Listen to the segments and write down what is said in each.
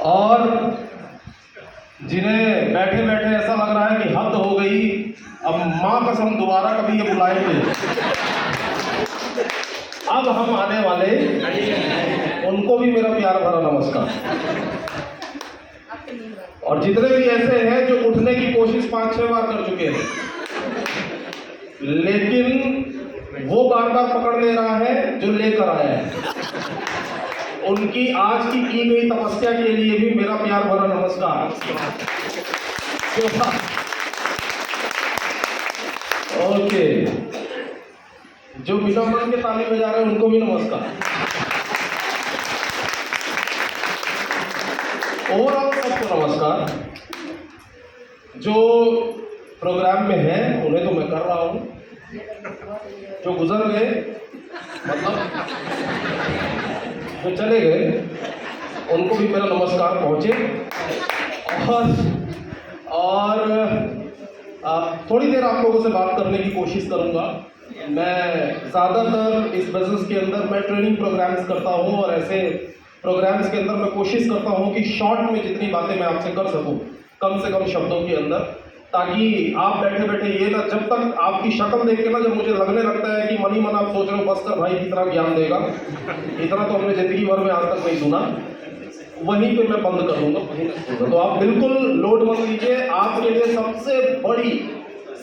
और जिन्हें बैठे बैठे ऐसा लग रहा है कि हद हो गई, अब माँ कसम दोबारा कभी ये बुलाएंगे, अब हम आने वाले, उनको भी मेरा प्यार भरा नमस्कार। और जितने भी ऐसे हैं जो उठने की कोशिश 5-6 बार कर चुके हैं, लेकिन वो बार बार पकड़ ले रहा है जो लेकर आया है, उनकी आज की गई तपस्या के लिए भी मेरा प्यार भरा नमस्कार। ओके, जो बिना मन के ताली बजा रहे हैं उनको भी नमस्कार। ओवरऑल सबको नमस्कार। जो प्रोग्राम में है उन्हें तो मैं कर रहा हूँ, जो गुजर गए मतलब जो चले गए उनको भी मेरा नमस्कार पहुँचे। और थोड़ी देर आप लोगों से बात करने की कोशिश करूँगा। मैं ज़्यादातर इस बिज़नेस के अंदर मैं ट्रेनिंग प्रोग्राम्स करता हूँ और ऐसे प्रोग्राम्स के अंदर मैं कोशिश करता हूँ कि शॉर्ट में जितनी बातें मैं आपसे कर सकूँ कम से कम शब्दों के अंदर, ताकि आप बैठे बैठे ये ना, जब तक आपकी शक्ल देख के ना जब मुझे लगने लगता है कि मन ही मन आप सोच रहे हो बस कर भाई कितना ज्ञान देगा, इतना तो हमने ज़िंदगी भर में आज तक नहीं सुना, वहीं पे मैं बंद कर दूंगा, वहीं तक सुनूंगा। तो आप बिल्कुल लोड मत लीजिए। आपके लिए सबसे बड़ी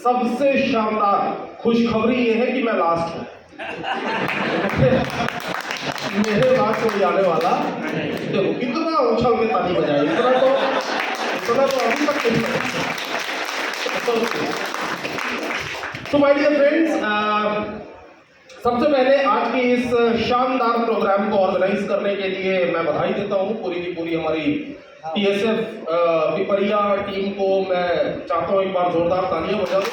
सबसे शानदार खुशखबरी ये है कि मैं लास्ट हूँ। मेरे बाद कोई आने वाला, देखो कितना उछल के ताली बजाए, इतना तो अभी तक नहीं। तो माय डियर फ्रेंड्स, सबसे पहले आज की इस शानदार प्रोग्राम को ऑर्गेनाइज करने के लिए मैं बधाई देता हूँ पूरी की पूरी हमारी TSF पिपरिया टीम को। मैं चाहता हूँ एक बार जोरदार तालियां बजा दूं।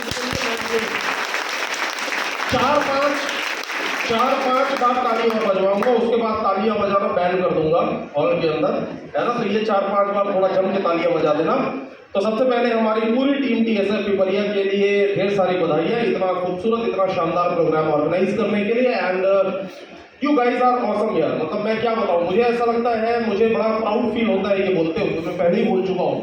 4-5 बार तालियां बजवाऊंगा, उसके बाद तालियां बजाना बैन कर दूंगा हॉल के अंदर, है ना। तो ये 4-5 बार थोड़ा जम के तालियां बजा देना। तो सबसे पहले हमारी पूरी टीम TSF पिपरिया के लिए ढेर सारी बधाइयाँ, इतना खूबसूरत इतना शानदार प्रोग्राम ऑर्गेनाइज करने के लिए। And you guys are awesome यार, मतलब मैं क्या बताऊँ, मुझे ऐसा लगता है, मुझे बड़ा प्राउड फील होता है ये बोलते हुए। मैं पहले ही बोल चुका हूँ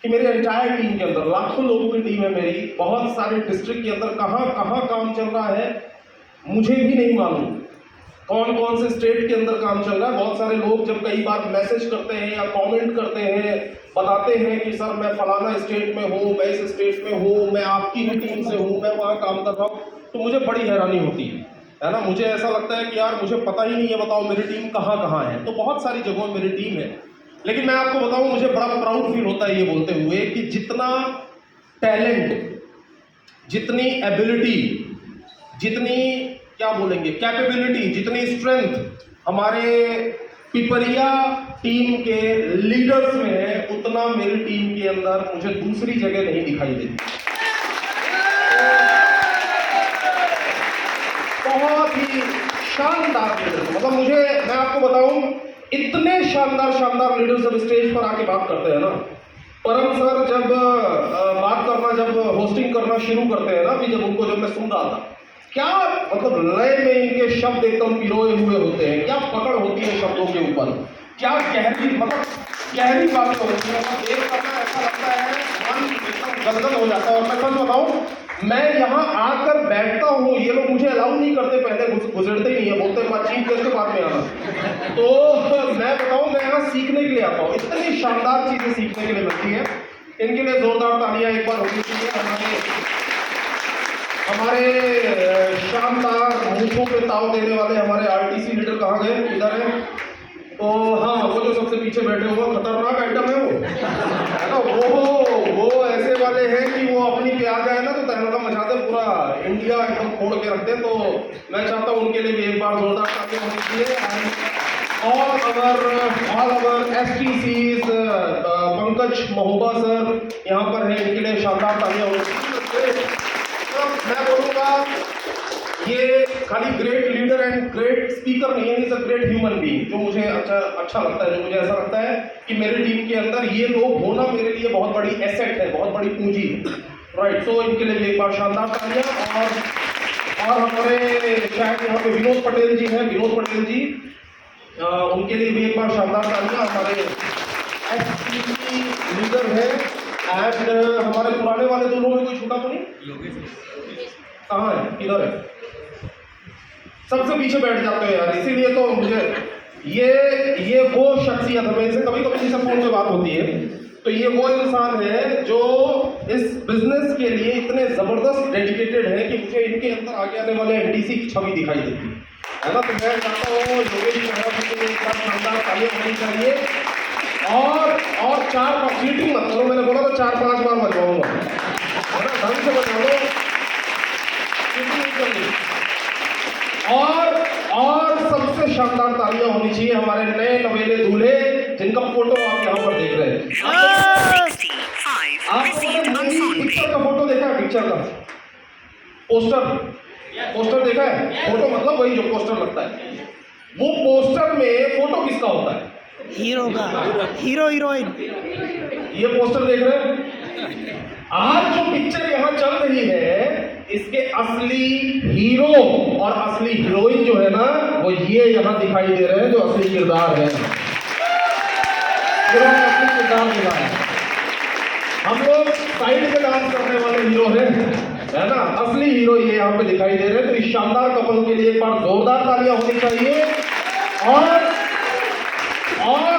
कि मेरे एंटायर टीम के अंदर लाखों लोगों की टीम है मेरी, बहुत सारे डिस्ट्रिक्ट के अंदर कहाँ कहाँ काम चल रहा है मुझे भी नहीं मालूम, कौन कौन से स्टेट के अंदर काम चल रहा है। बहुत सारे लोग जब कई बार मैसेज करते हैं या कमेंट करते हैं, बताते हैं कि सर मैं फलाना स्टेट में हूँ, मैं इस स्टेट में हूँ, मैं आपकी ही टीम से हूँ, मैं वहाँ काम कर रहा हूँ, तो मुझे बड़ी हैरानी होती है ना। मुझे ऐसा लगता है कि यार मुझे पता ही नहीं है, बताओ मेरी टीम कहाँ कहाँ है। तो बहुत सारी जगहों मेरी टीम है, लेकिन मैं आपको बताऊँ मुझे बड़ा प्राउड फील होता है ये बोलते हुए कि जितना टैलेंट, जितनी एबिलिटी, जितनी क्या बोलेंगे कैपेबिलिटी, जितनी स्ट्रेंथ हमारे पिपरिया टीम के लीडर्स में है, उतना मेरी टीम के अंदर मुझे दूसरी जगह नहीं दिखाई देती। बहुत ही शानदार लीडर्स, मतलब मुझे, मैं आपको बताऊं, इतने शानदार लीडर्स जब स्टेज पर आके बात करते हैं ना, परम सर जब बात करना, जब होस्टिंग करना शुरू करते हैं ना, अभी जब उनको, जब मैं सुन रहा था, क्या मतलब लय में इनके शब्द एकदम पिरोए हुए होते हैं, क्या पकड़ होती है शब्दों के ऊपर, क्या गहरी, मतलब गहरी बात होती है। मतलब एक समय ऐसा लगता है मन एकदम गदगद हो जाता है। और मैं सच बताऊं, मैं यहाँ आकर बैठता हूँ, ये लोग मुझे अलाउ नहीं करते, पहले गुजरते ही नहीं है, बोलते हैं चीफ गेस्ट के बाद में आना। तो मैं बताऊँ, मैं यहाँ सीखने के लिए आता हूँ, इतनी शानदार चीजें सीखने के लिए मिलती है। इनके लिए जोरदार तालियां एक बार होनी चाहिए। हमारे शानदार मूंछों पे ताव देने वाले हमारे RTC लीडर कहाँ गए, इधर है। तो हाँ, वो जो सबसे पीछे बैठे हुए खतरनाक आइटम है वो, है ना। वो ऐसे वाले हैं कि वो अपनी पे आ जाए ना तो तहलका मचा दे, पूरा इंडिया एकदम फोड़ के रखते हैं। तो मैं चाहता हूँ उनके लिए भी एक बार जोरदार तालियां होनी चाहिए। All our STCs, Pankaj Mahoba sir यहाँ पर है, इनके लिए शानदार तालियां होनी चाहिए। मैं बोलूँगा ये खाली great leader and great speaker नहीं है, is a great human being, जो मुझे अच्छा लगता है, जो मुझे ऐसा लगता है कि मेरी टीम के अंदर ये लोग होना मेरे लिए बहुत बड़ी एसेट है, बहुत बड़ी पूंजी है, राइट। सो इनके लिए भी एक बार शानदार तालियां। और हमारे शायद यहाँ पे विनोद पटेल जी हैं, विनोद पटेल जी उनके लिए भी एक बार शानदार तालियां। हमारे एसपीसी लीडर है एंड हमारे पुराने वाले दोनों में कोई छूटा तो नहीं? कहाँ है, किधर है? सबसे पीछे बैठ जाते हो यार, इसीलिए तो मुझे ये वो शख्सियत है। मेरे से कभी कभी जिसे फोन पे बात होती है तो ये वो इंसान है जो इस बिजनेस के लिए इतने जबरदस्त डेडिकेटेड है कि मुझे इनके अंदर आगे आने वाले एनटीसी की छवि दिखाई देती है ना। तो मैं चाहता हूँ योगेश मेहरा जी के लिए एक बार शानदार तालियां होनी चाहिए। और 4-5 सीटिंग मत करो, मैंने बोला था 4-5 बार बजवाऊंगा, है ना, ढंग से बजा लो, सीटिंग नहीं करनी। और सबसे शानदार तालियां होनी चाहिए हमारे नए नवेले दूल्हे जिनका फोटो आप यहाँ पर देख रहे हैं। आपने पिक्चर का फोटो देखा है? पिक्चर का पोस्टर देखा है? फोटो मतलब वही जो पोस्टर लगता है। वो पोस्टर में फोटो किसका होता है? हीरो का, हीरो हीरोइन। ये पोस्टर देख रहे हैं? आज जो पिक्चर यहाँ चल रही है इसके असली हीरो और असली हीरोइन जो है ना वो ये यहाँ दिखाई दे रहे हैं, जो असली किरदार है। असली किरदार दिखा है। हम लोग साइड पे डांस करने वाले हीरो हैं, है ना, असली हीरो ये यहाँ पे दिखाई दे रहे हैं। तो इस शानदार कपल के लिए एक बार जोरदार तालियां होनी चाहिए। और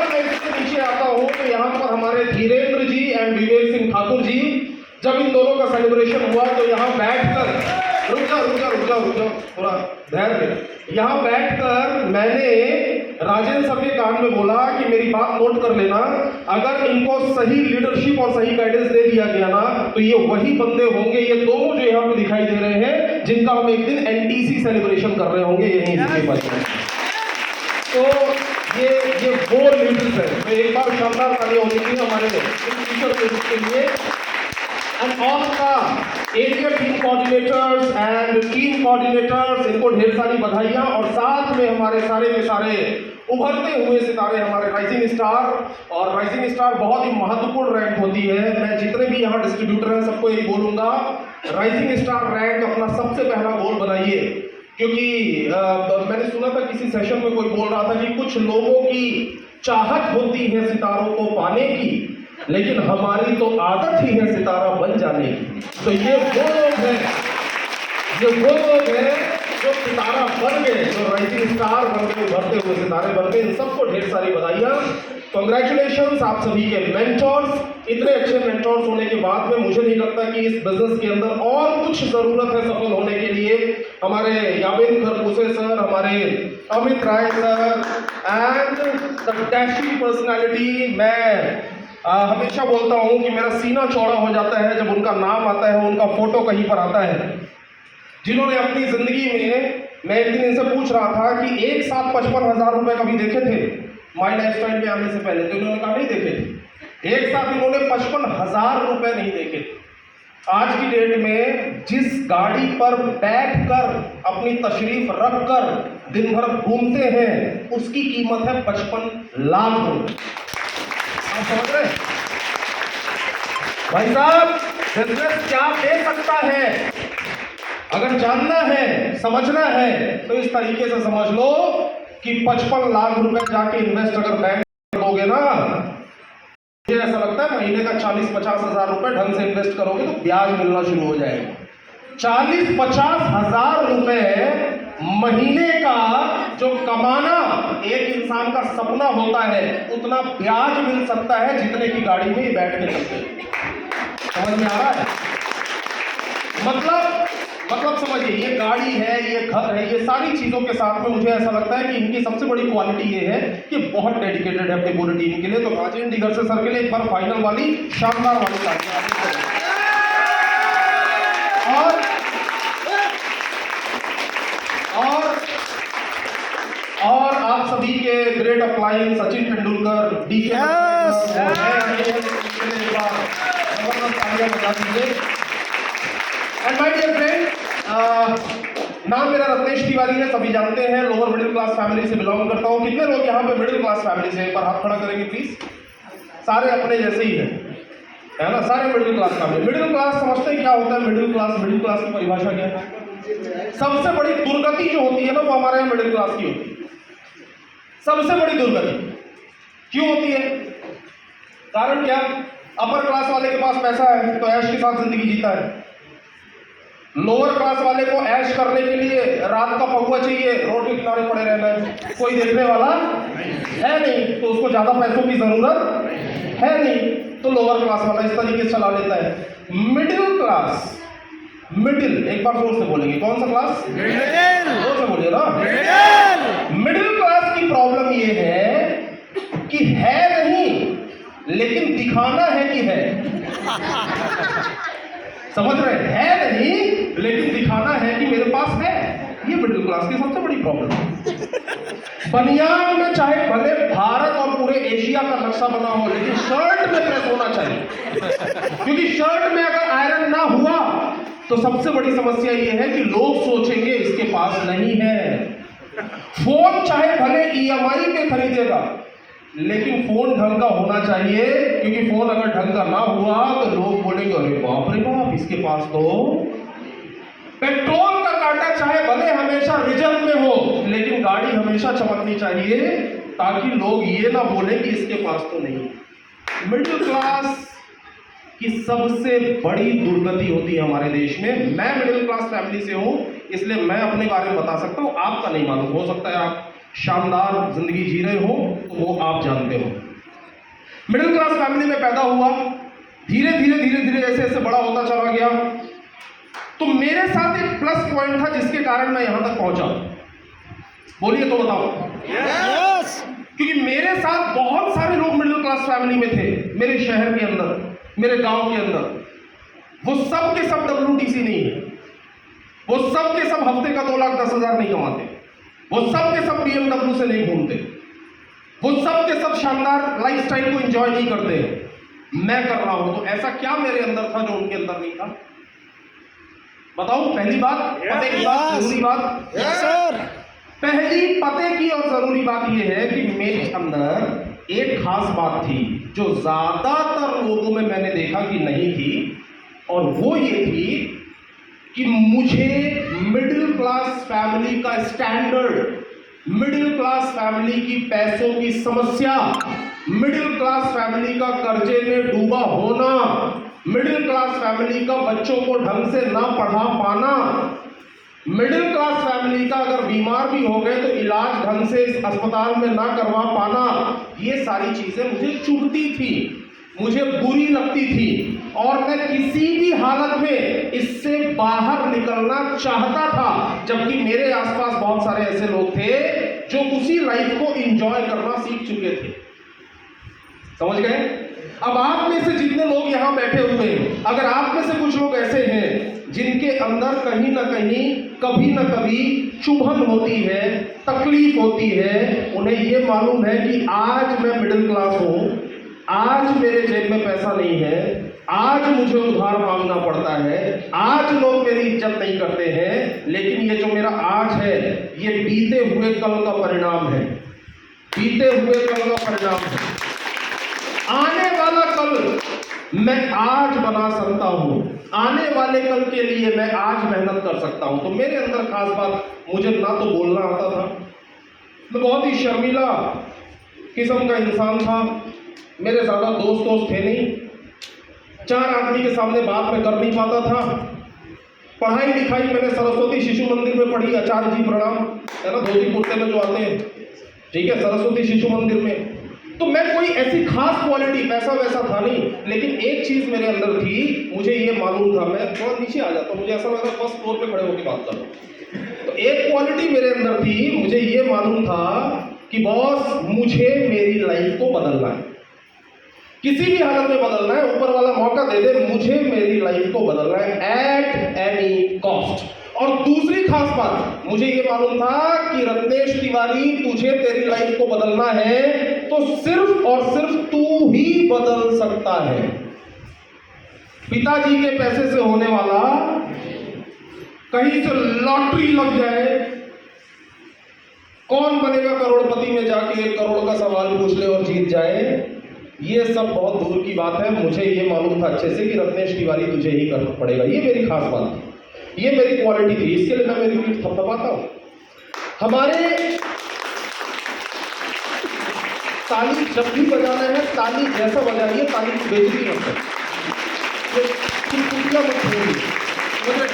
मैं इसके नीचे आता हूँ तो यहाँ पर हमारे धीरेन्द्र जी एंड विवेक सिंह ठाकुर जी, जब इन दोनों का सेलिब्रेशन हुआ तो यहाँ बैठकर रुक जाओ थोड़ा धैर्य। यहाँ बैठकर मैंने राजेंद्र सर के कान में बोला कि मेरी बात नोट कर लेना, अगर इनको सही लीडरशिप और सही गाइडेंस दे दिया गया ना तो ये वही बंदे होंगे, ये दोनों जो यहाँ पे दिखाई दे रहे हैं जिनका हम एक दिन एनटीसी सेलिब्रेशन कर रहे होंगे यहीं इसके पास। तो ये वो लीडर्स है। तो एक बार शानदार तालियां होनी चाहिए हमारे टीचर के लिए। एंड ऑल का area team coordinators and team coordinators, इनको ढेर सारी बधाइयां। और साथ में हमारे सारे के सारे उभरते हुए सितारे, हमारे राइजिंग स्टार। और राइजिंग स्टार बहुत ही महत्वपूर्ण रैंक होती है। मैं जितने भी यहाँ डिस्ट्रीब्यूटर हैं सबको यही बोलूंगा, राइजिंग स्टार रैंक अपना सबसे पहला गोल बनाइए। क्योंकि मैंने सुना था किसी सेशन में कोई बोल रहा था कि कुछ लोगों की चाहत होती है सितारों को पाने की, लेकिन हमारी तो आदत ही है सितारा बन जाने की। तो ये वो लोग हैं जो सितारा बन गए, जो राइजिंग स्टार बन गए, उभरते हुए सितारे बन गए। इन सबको ढेर सारी बधाइयाँ, कॉन्ग्रेचुलेशंस आप सभी के मेंटोर्स। इतने अच्छे मेंटोर्स होने के बाद में मुझे नहीं लगता कि इस बिजनेस के अंदर और कुछ जरूरत है सफल होने के लिए। हमारे यामिन खरबूसे सर, हमारे Amit Rai sir and the dashing personality. मैं हमेशा बोलता हूँ कि मेरा सीना चौड़ा हो जाता है जब उनका नाम आता है, उनका फोटो कहीं पर आता है, जिन्होंने अपनी जिंदगी में, मैं एक दिन इनसे पूछ रहा था कि एक साथ 55,000 रुपए कभी देखे थे माई लाइफ स्टाइल में आने से पहले? तो इन्होंने कहा नहीं देखे थे। एक साथ इन्होंने 55,000 रुपए नहीं देखे। आज की डेट में जिस गाड़ी पर बैठकर अपनी तशरीफ रखकर दिन भर घूमते हैं उसकी कीमत है 55 लाख रुपए। आप समझ रहे भाई साहब, बिजनेस क्या दे सकता है? अगर जानना है, समझना है तो इस तरीके से समझ लो कि 55 लाख रुपए जाके इन्वेस्ट अगर बैंक कर दोगे ना, मुझे ऐसा लगता है महीने का 40-50 हजार रुपए ढंग से इन्वेस्ट करोगे तो ब्याज मिलना शुरू हो जाएगा। 40-50 हजार रुपए महीने का जो कमाना एक इंसान का सपना होता है, उतना ब्याज मिल सकता है जितने की गाड़ी में बैठ के चलते। समझ में आ रहा है? मतलब समझिए, ये गाड़ी है, ये घर है, ये सारी चीजों के साथ में मुझे ऐसा लगता है कि इनकी सबसे बड़ी क्वालिटी ये है कि बहुत डेडिकेटेड है अपनी पूरी टीम के लिए। तो राजेंद्र दिगर से सर के लिए एक बार फाइनल वाली शानदार वाली और आप सभी के great applying Sachin Tendulkar DK and my dear friend, नाम मेरा रत्नेश तिवारी है, सभी जानते हैं। लोअर मिडिल क्लास फैमिली से बिलोंग करता हूँ। कितने लोग यहाँ पे मिडिल क्लास फैमिली से? एक बार हाथ खड़ा करेंगे प्लीज। सारे अपने जैसे ही हैं, है ना, सारे middle class family. Middle class समझते हैं क्या होता है? मिडिल क्लास की परिभाषा क्या है? सबसे बड़ी दुर्गति जो होती है ना वो हमारे यहाँ मिडिल क्लास की होती है। सबसे बड़ी दुर्गति क्यों होती है? कारण क्या? अपर क्लास वाले के पास पैसा है तो ऐश के साथ जिंदगी जीता है। लोअर क्लास वाले को ऐश करने के लिए रात का पहुआ चाहिए, रोड के किनारे पड़े रहना है, कोई देखने वाला है नहीं, तो उसको ज्यादा पैसों की जरूरत है नहीं, तो लोअर क्लास वाला इस तरीके से चला लेता है। मिडिल क्लास, मिडिल, एक बार जोर से बोलेंगे, कौन सा क्लास? जोर से बोलिए ना। मिडिल क्लास की प्रॉब्लम ये है कि है नहीं, लेकिन दिखाना है कि है। समझ रहे हैं? नहीं, लेकिन दिखाना है कि मेरे पास है। ये मिडिल क्लास की सबसे बड़ी प्रॉब्लम है। बनियान में चाहे भले भारत और पूरे एशिया का नक्शा बना हो, लेकिन शर्ट में प्रेस होना चाहिए, क्योंकि शर्ट में अगर आयरन ना हुआ तो सबसे बड़ी समस्या ये है कि लोग सोचेंगे इसके पास नहीं है। फोन चाहे भले EMI पे खरीदेगा, लेकिन फोन ढंग का होना चाहिए, क्योंकि फोन अगर ढंग का ना हुआ तो लोग बोलेंगे अरे बाप रे बाप, इसके पास तो। पेट्रोल का कांटा चाहे भले हमेशा रिजर्व में हो, लेकिन गाड़ी हमेशा चमकनी चाहिए, ताकि लोग ये ना बोले कि इसके पास तो नहीं। मिडिल क्लास की सबसे बड़ी दुर्गति होती है हमारे देश में। मैं मिडिल क्लास फैमिली से हूं, इसलिए मैं अपने बारे में बता सकता हूं, आपका नहीं मालूम, हो सकता है आप शानदार जिंदगी जी रहे हो तो वो आप जानते हो। मिडिल क्लास फैमिली में पैदा हुआ, धीरे धीरे धीरे धीरे ऐसे ऐसे बड़ा होता चला गया, तो मेरे साथ एक प्लस पॉइंट था जिसके कारण मैं यहां तक पहुंचा। बोलिए तो बताओ। यस। क्योंकि मेरे साथ बहुत सारे लोग मिडिल क्लास फैमिली में थे, मेरे शहर के अंदर, मेरे गांव के अंदर। वो सब के सब WTC नहीं है, वो सब के सब हफ्ते का 2,10,000 नहीं कमाते, वो सब के सब BMW से नहीं घूमते, वो सब के सब शानदार लाइफस्टाइल को एंजॉय नहीं करते। मैं कर रहा हूं, तो ऐसा क्या मेरे अंदर था जो उनके अंदर नहीं था? बताओ। पहली बात, पते की बात, जरूरी बात। सर। पहली पते की और जरूरी बात यह है कि मेरे अंदर एक खास बात थी जो ज्यादातर लोगों में मैंने देखा कि नहीं थी, और वो ये थी कि मुझे मिडिल क्लास फैमिली का स्टैंडर्ड, मिडिल क्लास फैमिली की पैसों की समस्या, मिडिल क्लास फैमिली का कर्जे में डूबा होना, मिडिल क्लास फैमिली का बच्चों को ढंग से ना पढ़ा पाना, मिडिल क्लास फैमिली का अगर बीमार भी हो गए तो इलाज ढंग से इस अस्पताल में ना करवा पाना, ये सारी चीजें मुझे चुभती थी, मुझे बुरी लगती थी, और मैं किसी भी हालत में इससे बाहर निकलना चाहता था। जबकि मेरे आसपास बहुत सारे ऐसे लोग थे जो उसी लाइफ को एंजॉय करना सीख चुके थे। समझ गए? अब आप में से जितने लोग यहां बैठे हुए हैं, अगर आप में से कुछ लोग ऐसे हैं जिनके अंदर कहीं ना कहीं कभी ना कभी चुभन होती है, तकलीफ होती है, उन्हें यह मालूम है कि आज मैं मिडिल क्लास हूं, आज मेरे जेब में पैसा नहीं है, आज मुझे उधार मांगना पड़ता है, आज लोग मेरी इज्जत नहीं करते हैं, लेकिन ये जो मेरा आज है ये बीते हुए कल का परिणाम है, बीते हुए कल का परिणाम है। आने वाला कल मैं आज बना सकता हूं, आने वाले कल के लिए मैं आज मेहनत कर सकता हूं। तो मेरे अंदर खास बात, मुझे ना तो बोलना आता था, मैं बहुत ही शर्मीला किस्म का इंसान था, मेरे ज़्यादा दोस्त थे नहीं, 4 आदमी के सामने बात मैं कर नहीं पाता था। पढ़ाई लिखाई मैंने सरस्वती शिशु मंदिर में पढ़ी, आचार्य जी प्रणाम, है ना, धोती कुर्ते में जो आते हैं, ठीक है, सरस्वती शिशु मंदिर में। तो मैं कोई ऐसी खास क्वालिटी, पैसा वैसा था नहीं, लेकिन एक चीज मेरे अंदर थी, मुझे ये मालूम था, मैं थोड़ा नीचे आ जाता, मुझे ऐसा लगा फर्स्ट फ्लोर पे खड़े होकर बात कर रहा हूं। तो एक क्वालिटी मेरे अंदर थी, मुझे ये मालूम था कि बॉस मुझे मेरी लाइफ को बदलना है, किसी भी हालत में बदलना है, ऊपर वाला मौका दे दे, मुझे मेरी लाइफ को बदलना है एट एनी कॉस्ट। और दूसरी खास बात, मुझे ये मालूम था कि रत्नेश तिवारी, तुझे तेरी लाइफ को बदलना है तो सिर्फ और सिर्फ तू ही बदल सकता है। पिताजी के पैसे से होने वाला, कहीं से लॉटरी लग जाए, कौन बनेगा करोड़पति में जाके 1 करोड़ का सवाल पूछ ले और जीत जाए, ये सब बहुत दूर की बात है। मुझे ये मालूम था अच्छे से कि रत्नेश तिवारी तुझे ही करना पड़ेगा, ये मेरी खास बात थी, ये मेरी क्वालिटी थी, इसके लिए मैं मेरी पीठ थपथपाता हूं। ताली जब भी बजाना है ताली जैसा बजाइए, ताली की बेइज्जती मत करो, मत छोड़िए।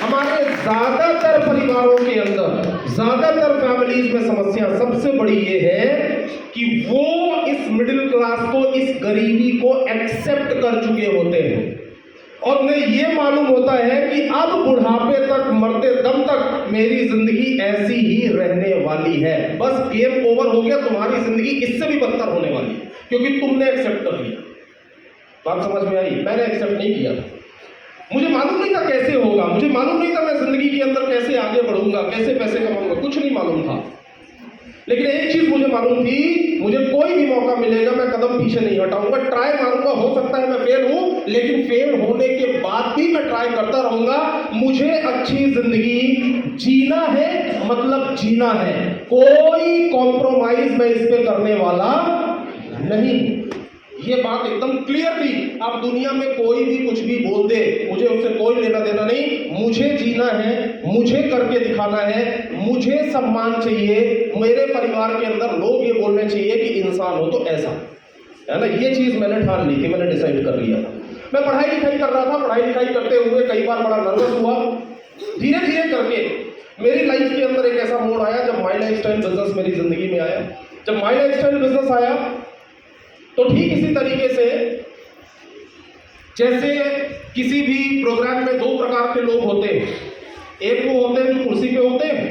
हमारे ज्यादातर परिवारों के अंदर, ज्यादातर फैमिलीज में समस्या सबसे बड़ी ये है कि वो इस मिडिल क्लास को, इस गरीबी को एक्सेप्ट कर चुके होते हैं और उन्हें ये मालूम होता है कि अब बुढ़ापे तक, मरते दम तक मेरी जिंदगी ऐसी ही रहने वाली है, बस गेम ओवर हो गया, तुम्हारी जिंदगी इससे भी बदतर होने वाली है क्योंकि तुमने एक्सेप्ट कर लिया। बात समझ में आई? मैंने एक्सेप्ट नहीं किया, मुझे मालूम नहीं था कैसे होगा, मुझे मालूम नहीं था मैं जिंदगी के अंदर कैसे आगे बढ़ूंगा, कैसे पैसे कमाऊंगा, कुछ नहीं मालूम था। लेकिन एक चीज मुझे मालूम थी, मुझे कोई भी मौका मिलेगा मैं कदम पीछे नहीं हटाऊंगा, ट्राई मारूंगा। हो सकता है मैं फेल हूं, लेकिन फेल होने के बाद भी मैं ट्राई करता रहूंगा। मुझे अच्छी जिंदगी जीना है, मतलब जीना है, कोई कॉम्प्रोमाइज मैं इस पे करने वाला नहीं। ये बात एकदम क्लियर थी। आप दुनिया में कोई भी कुछ भी बोल दे, मुझे उससे कोई लेना देना नहीं। मुझे जीना है, मुझे करके दिखाना है, मुझे सम्मान चाहिए। मेरे परिवार के अंदर लोग ये बोलने चाहिए कि इंसान हो तो ऐसा है ना। ये चीज मैंने ठान ली थी, मैंने डिसाइड कर लिया था। मैं पढ़ाई लिखाई कर रहा था, पढ़ाई लिखाई करते हुए कई बार बड़ा नर्वस हुआ। धीरे धीरे करके मेरी लाइफ के अंदर एक ऐसा मोड़ आया जब माई लाइफ स्टाइल बिजनेस मेरी जिंदगी में आया। जब माई लाइफ स्टाइल बिजनेस आया तो ठीक इसी तरीके से जैसे किसी भी प्रोग्राम में दो प्रकार के लोग होते हैं। एक वो होते हैं जो कुर्सी पे होते हैं,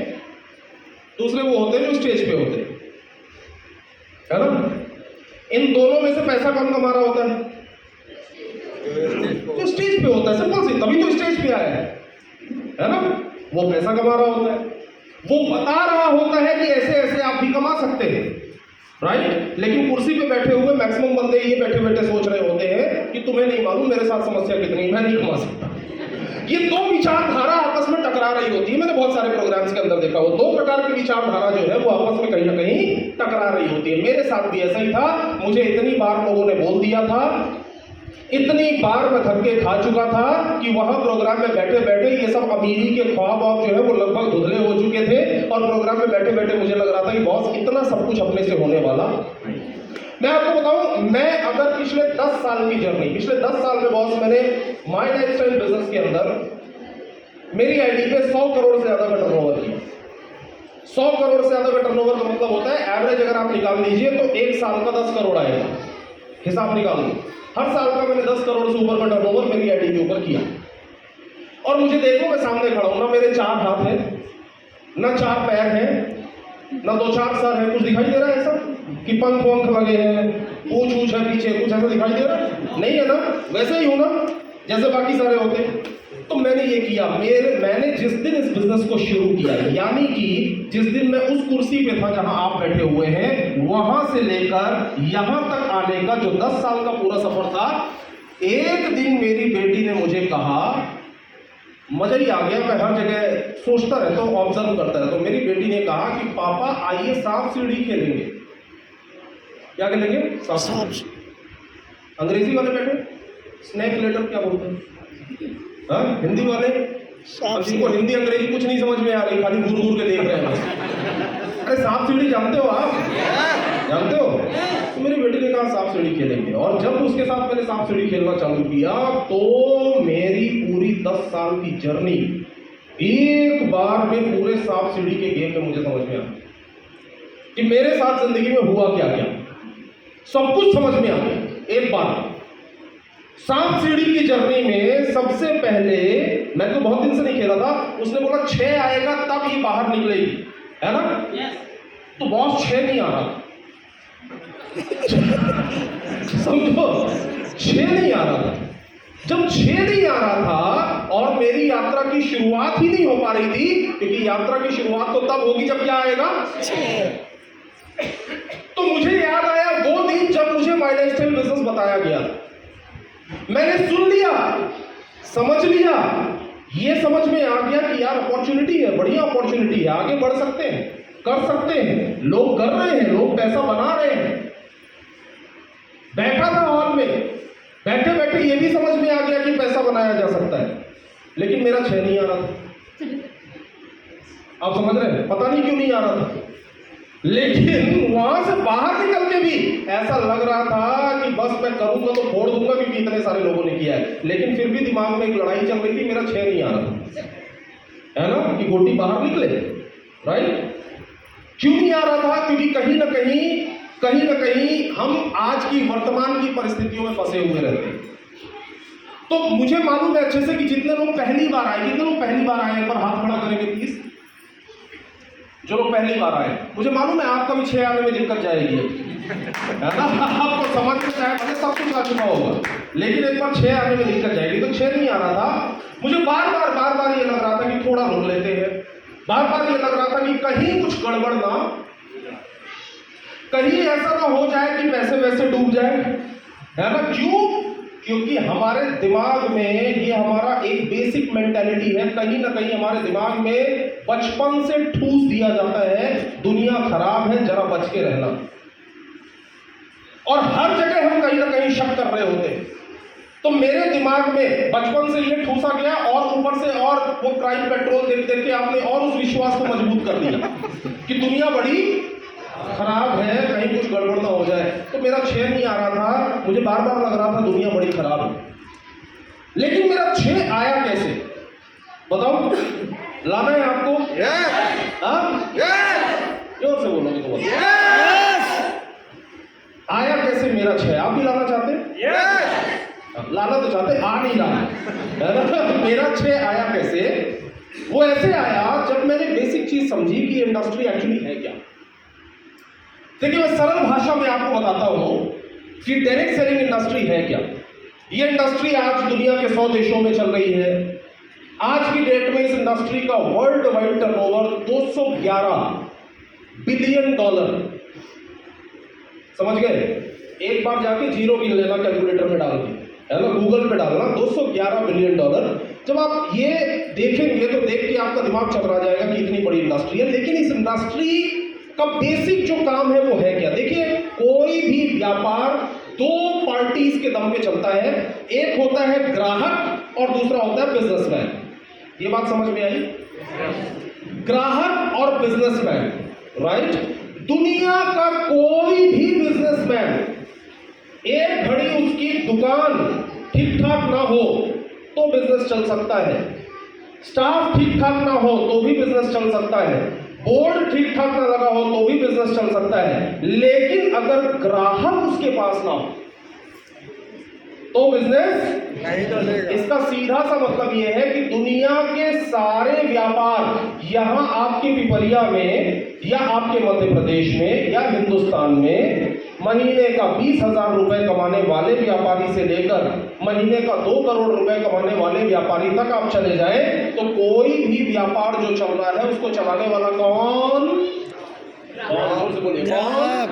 दूसरे वो होते हैं जो स्टेज पे होते हैं, है ना। इन दोनों में से पैसा कौन कमा रहा होता है? जो स्टेज पे होता है, सिंपल सी, तभी तो स्टेज पे आया है ना। वो पैसा कमा रहा होता है, वो बता रहा होता है कि ऐसे ऐसे आप भी कमा सकते हैं, राइट। लेकिन कुर्सी पे बैठे हुए मैक्सिमम बंदे ये बैठे बैठे सोच रहे होते हैं कि तुम्हें नहीं मालूम मेरे साथ समस्या कितनी, मैं नहीं कमा सकता। ये दो विचारधारा आपस में टकरा रही होती है। मैंने बहुत सारे प्रोग्राम्स के अंदर देखा, वो दो प्रकार की विचारधारा जो है वो आपस में कहीं ना कहीं टकरा रही होती है। मेरे साथ भी ऐसा ही था। मुझे इतनी बार लोगों ने बोल दिया था, इतनी बार मैं धक्के खा चुका था कि वहां प्रोग्राम में बैठे बैठे ये सब अमीरी के ख्वाब वाब जो है वो लगभग धुंधले हो चुके थे और प्रोग्राम में बैठे बैठे मुझे लग रहा था कि बॉस इतना सब कुछ अपने से होने वाला। मैं आपको बताऊं, मैं अगर पिछले 10 साल की जर्नी, पिछले 10 साल में बॉस मैंने माई लाइफ स्टाइल बिजनेस के अंदर मेरी आईडी पे 100 करोड़ से ज्यादा का टर्नओवर किया। 100 करोड़ से ज्यादा का टर्नओवर का मतलब होता है एवरेज अगर आप निकाल लीजिए तो एक साल का 10 करोड़ आएगा। हिसाब निकाल लो, हर साल का मैंने 10 करोड़ से ऊपर का टर्नओवर मेरी आईडी के ऊपर किया। और मुझे देखो, मैं सामने खड़ा हूं, ना मेरे 4 हाथ हैं, ना 4 पैर हैं, ना 2-4 सर है। कुछ दिखाई दे रहा है ऐसा कि पंख वंख लगे हैं, पूछ ऊछ है पीछे, कुछ ऐसा दिखाई दे रहा है? नहीं है ना। वैसे ही हूं ना जैसे बाकी सारे होते। तो मैंने ये किया, मैंने जिस दिन इस बिजनेस को शुरू किया, यानी कि जिस दिन मैं उस कुर्सी पे था जहां आप बैठे हुए हैं, वहां से लेकर यहां तक आने का जो 10 साल का पूरा सफर था, एक दिन मेरी बेटी ने मुझे कहा, मजा ही आ गया। मैं हर जगह सोचता रहता हूं, ऑब्जर्व करता रहता हूं। मेरी बेटी ने कहा कि पापा आइए सांप सीढ़ी खेलेंगे। क्या खेलेंगे? सांप। अंग्रेजी वाले बैठे स्नेक लेटर क्या बोलते हैं? हाँ, हिंदी वाले जिनको हिंदी अंग्रेजी कुछ नहीं समझ में आ रही, खाली घूर घूर के देख रहे हैं। अरे सांप सीढ़ी जानते हो आप? जानते हो? तो मेरी बेटी ने कहा सांप सीढ़ी खेलेंगे, और जब उसके साथ मैंने सांप सीढ़ी खेलना चालू किया तो मेरी पूरी 10 साल की जर्नी एक बार में पूरे सांप सीढ़ी के गेम में मुझे समझ में आया कि मेरे साथ जिंदगी में हुआ क्या क्या। सब कुछ समझ में आ गया एक बार। सांप सीढ़ी की जर्नी में सबसे पहले, मैं तो बहुत दिन से नहीं खेला था, उसने बोला 6 आएगा तब ये बाहर निकलेगी, है ना। तो बॉस 6 नहीं आ रहा, समझो 6 नहीं आ रहा था। जब 6 नहीं आ रहा था और मेरी यात्रा की शुरुआत ही नहीं हो पा रही थी, क्योंकि यात्रा की शुरुआत तो तब होगी जब क्या आएगा 6। तो मुझे याद आया वो दिन जब मुझे माई लाइफ स्टाइल बिजनेस बताया गया। मैंने सुन लिया, समझ लिया, ये समझ में आ गया कि यार अपॉर्चुनिटी है, बढ़िया अपॉर्चुनिटी है, आगे बढ़ सकते हैं, कर सकते हैं, लोग कर रहे हैं, लोग पैसा बना रहे हैं। बैठा था हॉल में, बैठे बैठे ये भी समझ में आ गया कि पैसा बनाया जा सकता है, लेकिन मेरा 6 नहीं आ रहा था। आप समझ रहे हैं? पता नहीं क्यों नहीं आ रहा था। लेकिन वहां से बाहर निकल के भी ऐसा लग रहा था कि बस मैं करूंगा तो फोड़ दूंगा, क्योंकि इतने सारे लोगों ने किया है। लेकिन फिर भी दिमाग में एक लड़ाई चल रही थी, मेरा 6 नहीं आ रहा, है ना, कि गोटी बाहर निकले, राइट। क्यों नहीं आ रहा था? क्योंकि कहीं ना कहीं हम आज की वर्तमान की परिस्थितियों में फंसे हुए रहते हैं। तो मुझे मालूम है अच्छे से कि जितने लोग पहली बार आए, एक बार हाथ खड़ा करेंगे प्लीज, जो लोग पहली बार आए। मुझे मालूम है आपका भी 6 आने में दिक्कत जाएगी, है ना, आपको समझ में चाहे भले सब कुछ आ चुका होगा, लेकिन एक बार 6 आने में दिक्कत जाएगी। तो 6 नहीं आ रहा था। मुझे बार बार ये लग रहा था कि थोड़ा रोक लेते हैं, बार बार ये लग रहा था कि कहीं कुछ गड़बड़ ना, कहीं ऐसा ना हो जाए कि पैसे वैसे डूब जाए, है ना। क्यों? क्योंकि हमारे दिमाग में ये हमारा एक बेसिक मेंटालिटी है, कहीं ना कहीं हमारे दिमाग में बचपन से ठूस दिया जाता है दुनिया खराब है, जरा बच के रहना। और हर जगह हम कहीं ना कहीं शक कर रहे होते हैं। तो मेरे दिमाग में बचपन से ये ठूसा गया, और ऊपर से और वो क्राइम पेट्रोल देख देख के आपने और उस विश्वास को मजबूत कर दिया कि दुनिया बड़ी खराब है, कहीं कुछ गड़बड़ ना हो जाए। तो मेरा 6 नहीं आ रहा था, मुझे बार बार लग रहा था दुनिया बड़ी खराब है। लेकिन मेरा 6 आया कैसे, बताओ? लाना है आपको? जोर से बोलोगे तो आया कैसे मेरा 6? आप भी लाना चाहते हैं? लाना तो चाहते, आ नहीं रहा है ना। मेरा 6 आया कैसे? वो ऐसे आया जब मैंने बेसिक चीज समझी कि इंडस्ट्री एक्चुअली है क्या। देखिए, मैं सरल भाषा में आपको बताता हूं कि डायरेक्ट सेलिंग इंडस्ट्री है क्या। ये इंडस्ट्री आज दुनिया के 100 देशों में चल रही है। आज की डेट में इस इंडस्ट्री का वर्ल्ड वाइड टर्नओवर $211 बिलियन। समझ गए? एक बार जाके जीरो गिन लेना कैलकुलेटर में डाल के, है ना, गूगल पे डालना, $211 बिलियन। जब आप ये देखेंगे तो देख के आपका दिमाग चकरा जाएगा कि इतनी बड़ी इंडस्ट्री है। लेकिन इस इंडस्ट्री का बेसिक जो काम है वो है क्या? देखिए, कोई भी व्यापार 2 पार्टीज के दम पे चलता है। एक होता है ग्राहक और दूसरा होता है बिजनेसमैन। ये बात समझ में आई? ग्राहक और बिजनेसमैन, राइट। दुनिया का कोई भी बिजनेसमैन, एक घड़ी उसकी दुकान ठीक ठाक ना हो तो बिजनेस चल सकता है, स्टाफ ठीक ठाक ना हो तो भी बिजनेस चल सकता है, बोर्ड ठीक ठाक ना लगा हो तो भी बिजनेस चल सकता है। लेकिन अगर ग्राहक उसके पास ना हो तो बिजनेस नहीं चलेगा। इसका सीधा सा मतलब यह है कि दुनिया के सारे व्यापार यहां आपके पिपरिया में या आपके मध्य प्रदेश में या हिंदुस्तान में महीने का 20,000 रुपए कमाने वाले व्यापारी से लेकर महीने का 2 करोड़ रुपए कमाने वाले व्यापारी तक आप चले जाए तो कोई भी व्यापार जो चल रहा है उसको चलाने वाला कौन? जोर से बोलिए, ग्राहक।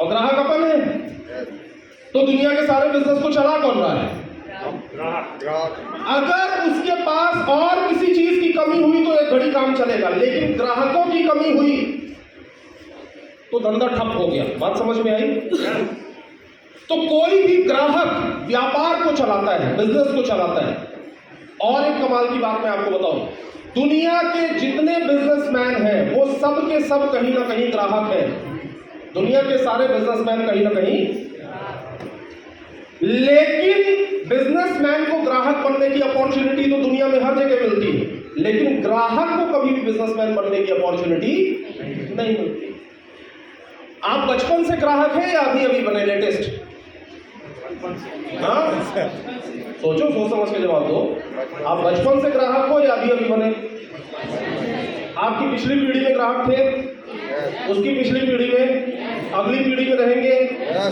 और ग्राहक अपन है। तो दुनिया के सारे बिजनेस को चला कौन रहा है? अगर उसके पास और किसी चीज की कमी हुई तो एक घड़ी काम चलेगा, लेकिन ग्राहकों की कमी हुई तो धंधा ठप हो गया। बात समझ में आई? तो कोई भी ग्राहक व्यापार को चलाता है, बिजनेस को चलाता है। और एक कमाल की बात मैं आपको बताऊं, दुनिया के जितने बिजनेसमैन हैं वो सब के सब कहीं ना कहीं ग्राहक हैं। दुनिया के सारे बिजनेसमैन कहीं ना कहीं, लेकिन बिजनेसमैन को ग्राहक बनने की अपॉर्चुनिटी तो दुनिया में हर जगह मिलती है, लेकिन ग्राहक को कभी भी बिजनेसमैन बनने की अपॉर्चुनिटी नहीं मिलती। आप बचपन से ग्राहक हैं या अभी अभी बने लेटेस्ट? हाँ, सोचो, सोच समझ के जवाब दो। आप बचपन से ग्राहक हो या अभी अभी बने? आपकी पिछली पीढ़ी में ग्राहक थे, उसकी पिछली पीढ़ी में, अगली पीढ़ी में रहेंगे,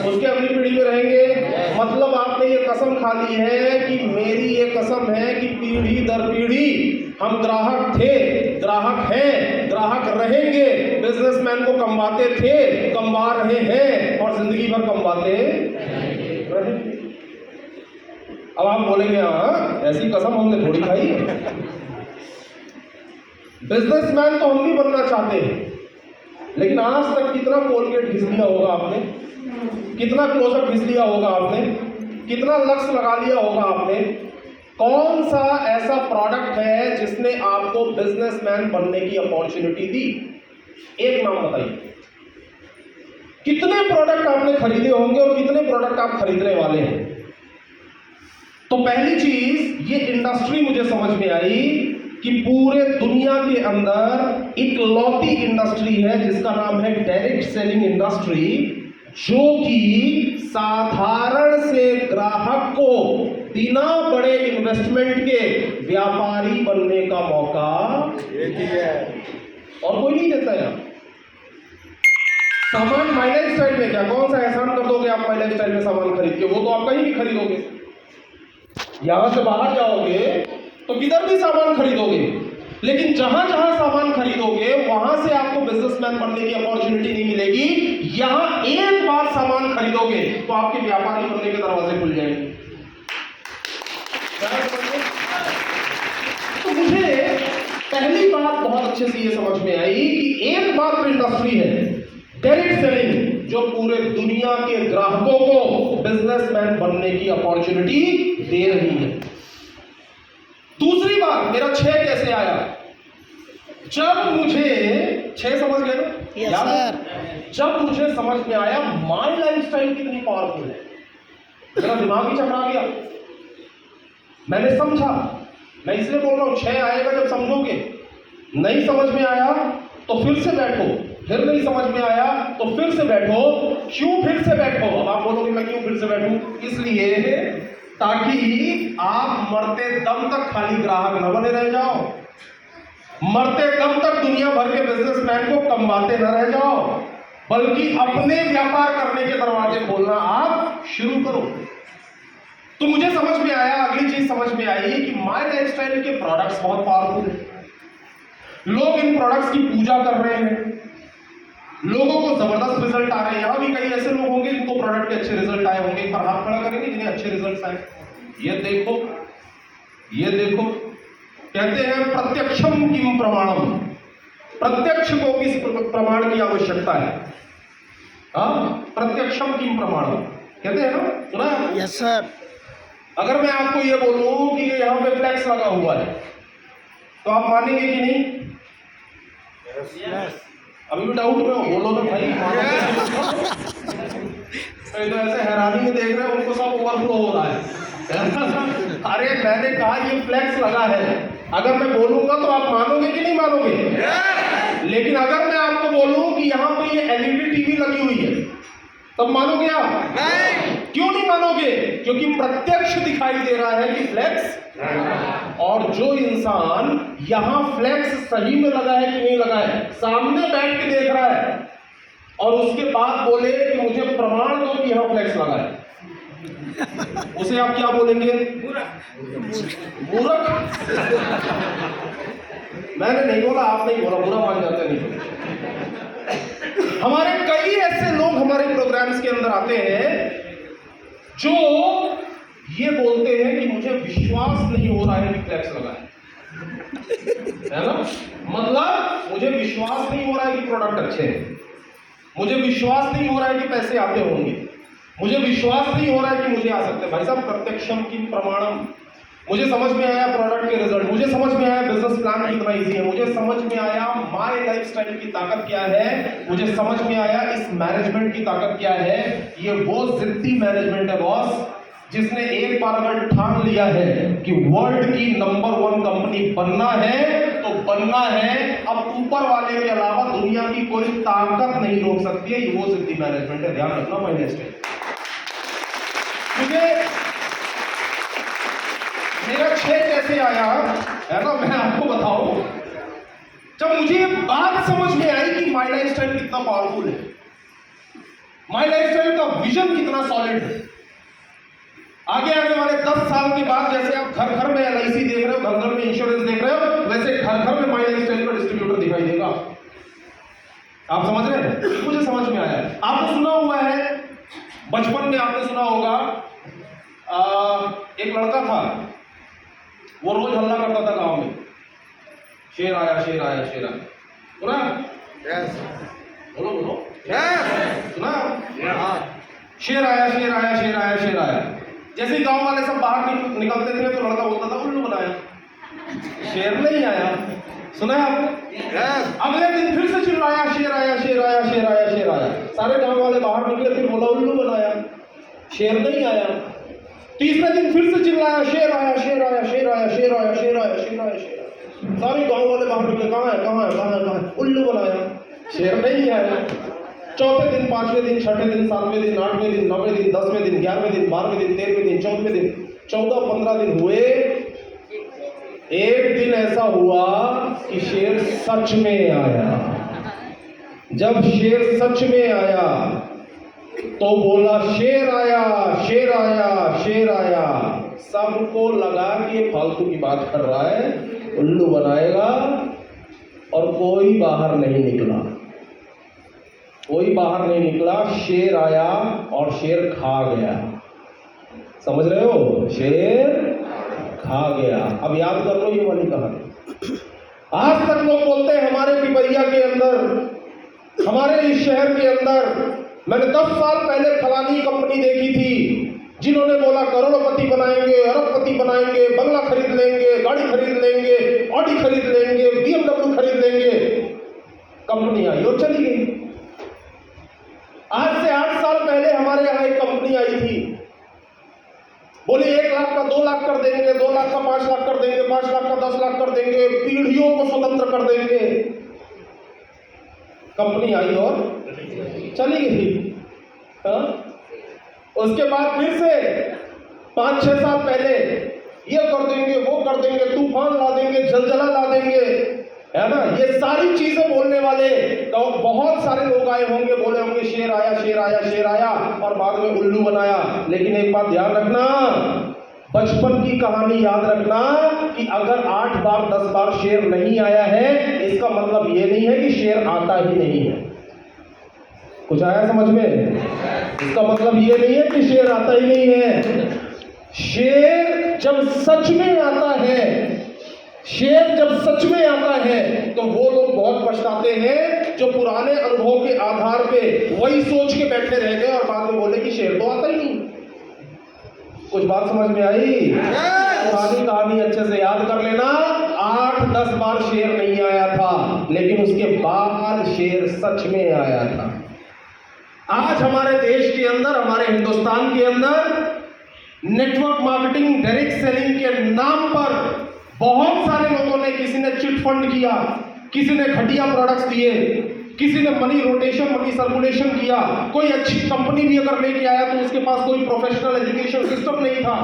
उसके अगली पीढ़ी में रहेंगे। मतलब आपने ये कसम खा ली है कि मेरी ये कसम है कि पीढ़ी दर पीढ़ी हम ग्राहक थे, ग्राहक हैं, ग्राहक रहेंगे। बिजनेसमैन को कमवाते थे, कमवा रहे हैं और जिंदगी भर कमवाते रहेंगे। अब आप बोलेंगे हाँ, ऐसी कसम हमने थोड़ी खाई है। बिजनेसमैन तो हम भी बनना चाहते हैं, लेकिन आज तक कितना कोलगेट घिस लिया होगा आपने, कितना क्लोजअप घिस लिया होगा आपने, कितना लक्स लगा लिया होगा आपने। कौन सा ऐसा प्रोडक्ट है जिसने आपको बिजनेसमैन बनने की अपॉर्चुनिटी दी? एक नाम बताइए। कितने प्रोडक्ट आपने खरीदे होंगे और कितने प्रोडक्ट आप खरीदने वाले हैं? तो पहली चीज, ये इंडस्ट्री मुझे समझ में आई कि पूरे दुनिया के अंदर इकलौती इंडस्ट्री है जिसका नाम है डायरेक्ट सेलिंग इंडस्ट्री, जो कि साधारण से ग्राहक को बिना बड़े इन्वेस्टमेंट के व्यापारी बनने का मौका देती है और कोई नहीं देता है। सामान माई लाइफ स्टाइल में क्या, कौन सा एहसान कर दोगे आप माई लाइफ स्टाइल में सामान खरीद के? वो तो आप कहीं भी खरीदोगे। यहां से बाहर जाओगे तो किधर भी सामान खरीदोगे, लेकिन जहां जहां सामान खरीदोगे वहां से आपको बिजनेसमैन बनने की अपॉर्चुनिटी नहीं मिलेगी। यहां एक बार सामान खरीदोगे तो आपके व्यापारी बनने के दरवाजे खुल जाएंगे। तो मुझे पहली बात बहुत अच्छे से ये समझ में आई कि एक मात्र इंडस्ट्री है डायरेक्ट सेलिंग जो पूरे दुनिया के ग्राहकों को बिजनेसमैन बनने की अपॉर्चुनिटी दे रही है। दूसरी बात, मेरा 6 कैसे आया? जब मुझे 6 समझ गए ना? Yes, sir. जब मुझे समझ में आया माई लाइफ स्टाइल कितनी पावरफुल है, मेरा दिमाग ही चकरा गया। मैंने समझा, मैं इसलिए बोल रहा हूं 6 आएगा जब समझोगे। नहीं समझ में आया तो फिर से बैठो, फिर नहीं समझ में आया तो फिर से बैठो। क्यों फिर से बैठो? अब आप बोलोगे मैं क्यों फिर से बैठूं? इसलिए ताकि आप मरते दम तक खाली ग्राहक न बने रह जाओ, मरते दम तक दुनिया भर के बिजनेसमैन को कमवाते न रह जाओ, बल्कि अपने व्यापार करने के दरवाजे खोलना आप शुरू करो। तो मुझे समझ में आया, अगली चीज समझ में आई कि माई लाइफ स्टाइल के प्रोडक्ट्स बहुत पावरफुल है। लोग इन प्रोडक्ट्स की पूजा कर रहे हैं, लोगों को जबरदस्त रिजल्ट आ रहे हैं। यहां भी कई ऐसे लोग होंगे जिनको प्रोडक्ट के अच्छे रिजल्ट आए होंगे। एक बार हाथ खड़ा करेंगे जिन्हें अच्छे रिजल्ट आए। ये देखो, ये देखो, कहते हैं प्रत्यक्षम किम प्रमाणम, प्रत्यक्ष को किस प्रमाण की आवश्यकता है? प्रत्यक्षम किम प्रमाणम कहते हैं ना, सुना है? Yes sir. अगर मैं आपको ये बोलूं कि ये यहां पे फ्लैक्स लगा हुआ है तो आप मानेंगे कि नहीं? यस। अभी भी डाउट में हो? बोलो ना भाई। तो ऐसे हैरानी में देख रहे हैं, उनको सब ओवरफ्लो हो रहा है। अरे मैंने कहा ये फ्लैक्स लगा है, अगर मैं बोलूंगा तो आप मानोगे कि नहीं मानोगे? लेकिन अगर मैं आपको बोलूं कि यहाँ पे ये एलईडी टीवी लगी हुई है तब मानोगे आप? नहीं। क्यों नहीं मानोगे? क्योंकि प्रत्यक्ष दिखाई दे रहा है कि फ्लैक्स। और जो इंसान यहां फ्लैक्स सही में लगा है कि नहीं लगा है, सामने बैठ के देख रहा है और उसके बाद बोले कि मुझे प्रमाण दो कि यहां फ्लैक्स लगा है, उसे आप क्या बोलेंगे? मूर्ख। मैंने नहीं बोला, आप नहीं बोला, बुरा मान जाते नहीं। हमारे कई ऐसे लोग हमारे प्रोग्राम्स के अंदर आते हैं जो ये बोलते हैं कि मुझे विश्वास नहीं हो रहा है कि फ्लैक्स लगा है ना? मतलब मुझे विश्वास नहीं हो रहा है कि प्रोडक्ट अच्छे हैं, मुझे विश्वास नहीं हो रहा है कि पैसे आते होंगे, मुझे विश्वास नहीं हो रहा है कि मुझे आ सकते। भाई साहब, प्रत्यक्षम की प्रमाणम। मुझे समझ में आया प्रोडक्ट के रिजल्ट, मुझे समझ में आया बिजनेस प्लान कितना इजी है, मुझे समझ में आया माय लाइफ स्टाइल की ताकत क्या है, मुझे समझ में आया इस मैनेजमेंट की ताकत क्या है। ये वो जिद्दी मैनेजमेंट है बॉस, जिसने एक बार अगर ठान लिया है कि वर्ल्ड की नंबर 1 कंपनी बनना है तो बनना है। अब ऊपर वाले के अलावा दुनिया की कोई ताकत नहीं रोक सकती है। ये वो जिद्दी मैनेजमेंट है, ध्यान रखना माय लाइफ स्टाइल। मुझे मेरा 6 कैसे आया है ना, मैं आपको बताऊं। जब मुझे ये बात समझ में आई कि माय लाइफ स्टाइल कितना पावरफुल है, माय लाइफ स्टाइल का विजन कितना सॉलिड है। आगे आने वाले 10 साल के बाद जैसे आप घर घर में LIC देख रहे हो, घर घर में इंश्योरेंस देख रहे हो, वैसे घर घर में माय लाइफ स्टाइल का डिस्ट्रीब्यूटर दिखाई देगा। आप समझ रहे हैं? मुझे समझ में आया। आपने सुना हुआ है, बचपन में आपने सुना होगा, एक लड़का था, वो रोज हल्ला करता था गांव में, शेर आया शेर आया शेर आया। सुना? यस। बोलो बोलो। यस। सुना? शेर आया शेर आया शेर आया शेर आया। जैसे ही गांव वाले सब बाहर निकलते थे तो लड़का बोलता था उल्लू बनाया, शेर नहीं आया। सुना है आपने? अगले दिन फिर से चिल्लाया, शेर आया, शेर आया, शेर आया, शेर आया। सारे गांव वाले बाहर निकले, फिर बोला उल्लू बनाया, शेर नहीं आया। तीसरे दिन फिर से चिल्लाया, शेर आया, शेर आया, शेर आया, शेर आया, शेर आया, शेर आया, शेर आया। सारे गांव वाले बाहर निकले, कहाँ है, कहाँ है, कहाँ है, कहाँ है? उल्लू बनाया, शेर नहीं आया। चौथे दिन, पांचवें दिन, छठे दिन, सातवें दिन, आठवें दिन, नौवें दिन, 10वें दिन, 11वें दिन, 12वें दिन, 13वें दिन, 14वें दिन, 14-15 दिन हुए। एक दिन ऐसा हुआ कि शेर सच में आया। जब शेर सच में आया तो बोला, शेर आया, शेर आया, शेर आया। सबको लगा कि ये फालतू की बात कर रहा है, उल्लू बनाएगा, और कोई बाहर नहीं निकला, कोई बाहर नहीं निकला। शेर आया और शेर खा गया। समझ रहे हो? शेर खा गया। अब याद कर लो ये वाली कहानी। आज तक लोग बोलते हैं हमारे पिपरिया के अंदर, हमारे इस शहर के अंदर, मैंने 10 साल पहले फलानी कंपनी देखी थी जिन्होंने बोला करोड़पति बनाएंगे, अरबपति बनाएंगे, बंगला खरीद लेंगे, गाड़ी खरीद लेंगे, ऑडी खरीद लेंगे, BMW खरीद लेंगे। कंपनी आई और चली गई। आज से 8 साल पहले हमारे यहाँ एक कंपनी आई थी, बोले 1 लाख का 2 लाख कर देंगे, 2 लाख का 5 लाख कर देंगे, 5 लाख का 10 लाख कर देंगे, पीढ़ियों को स्वतंत्र कर देंगे। कंपनी आई और चली गई। हाँ? उसके बाद फिर से 5-6 साल पहले ये कर देंगे, वो कर देंगे, तूफान ला देंगे, जलजला ला देंगे, है ना? ये सारी चीजें बोलने वाले तो बहुत सारे लोग आए होंगे, बोले होंगे शेर आया, शेर आया, शेर आया, और बाद में उल्लू बनाया। लेकिन एक बात ध्यान रखना, बचपन की कहानी याद रखना कि अगर 8 बार 10 बार शेर नहीं आया है, इसका मतलब ये नहीं है कि शेर आता ही नहीं है। कुछ आया समझ में? इसका मतलब ये नहीं है कि शेर आता ही नहीं है। शेर जब सच में आता है, शेर जब सच में आता है तो वो लोग बहुत पछताते हैं जो पुराने अनुभव के आधार पे वही सोच के बैठे रह गए और बाद में बोले कि शेर तो आता ही नहीं। कुछ बात समझ में आई? पुरानी कहानी अच्छे से याद कर लेना। 8-10 बार शेर नहीं आया था, लेकिन उसके बाद शेर सच में आया था। आज हमारे देश के अंदर, हमारे हिंदुस्तान के अंदर नेटवर्क मार्केटिंग, डायरेक्ट सेलिंग के नाम पर बहुत सारे लोगों ने, किसी ने चिट फंड किया, किसी ने घटिया प्रोडक्ट्स दिए, किसी ने मनी रोटेशन, मनी सर्कुलेशन किया। कोई अच्छी कंपनी भी अगर लेके आया तो उसके पास कोई प्रोफेशनल एजुकेशन सिस्टम नहीं था।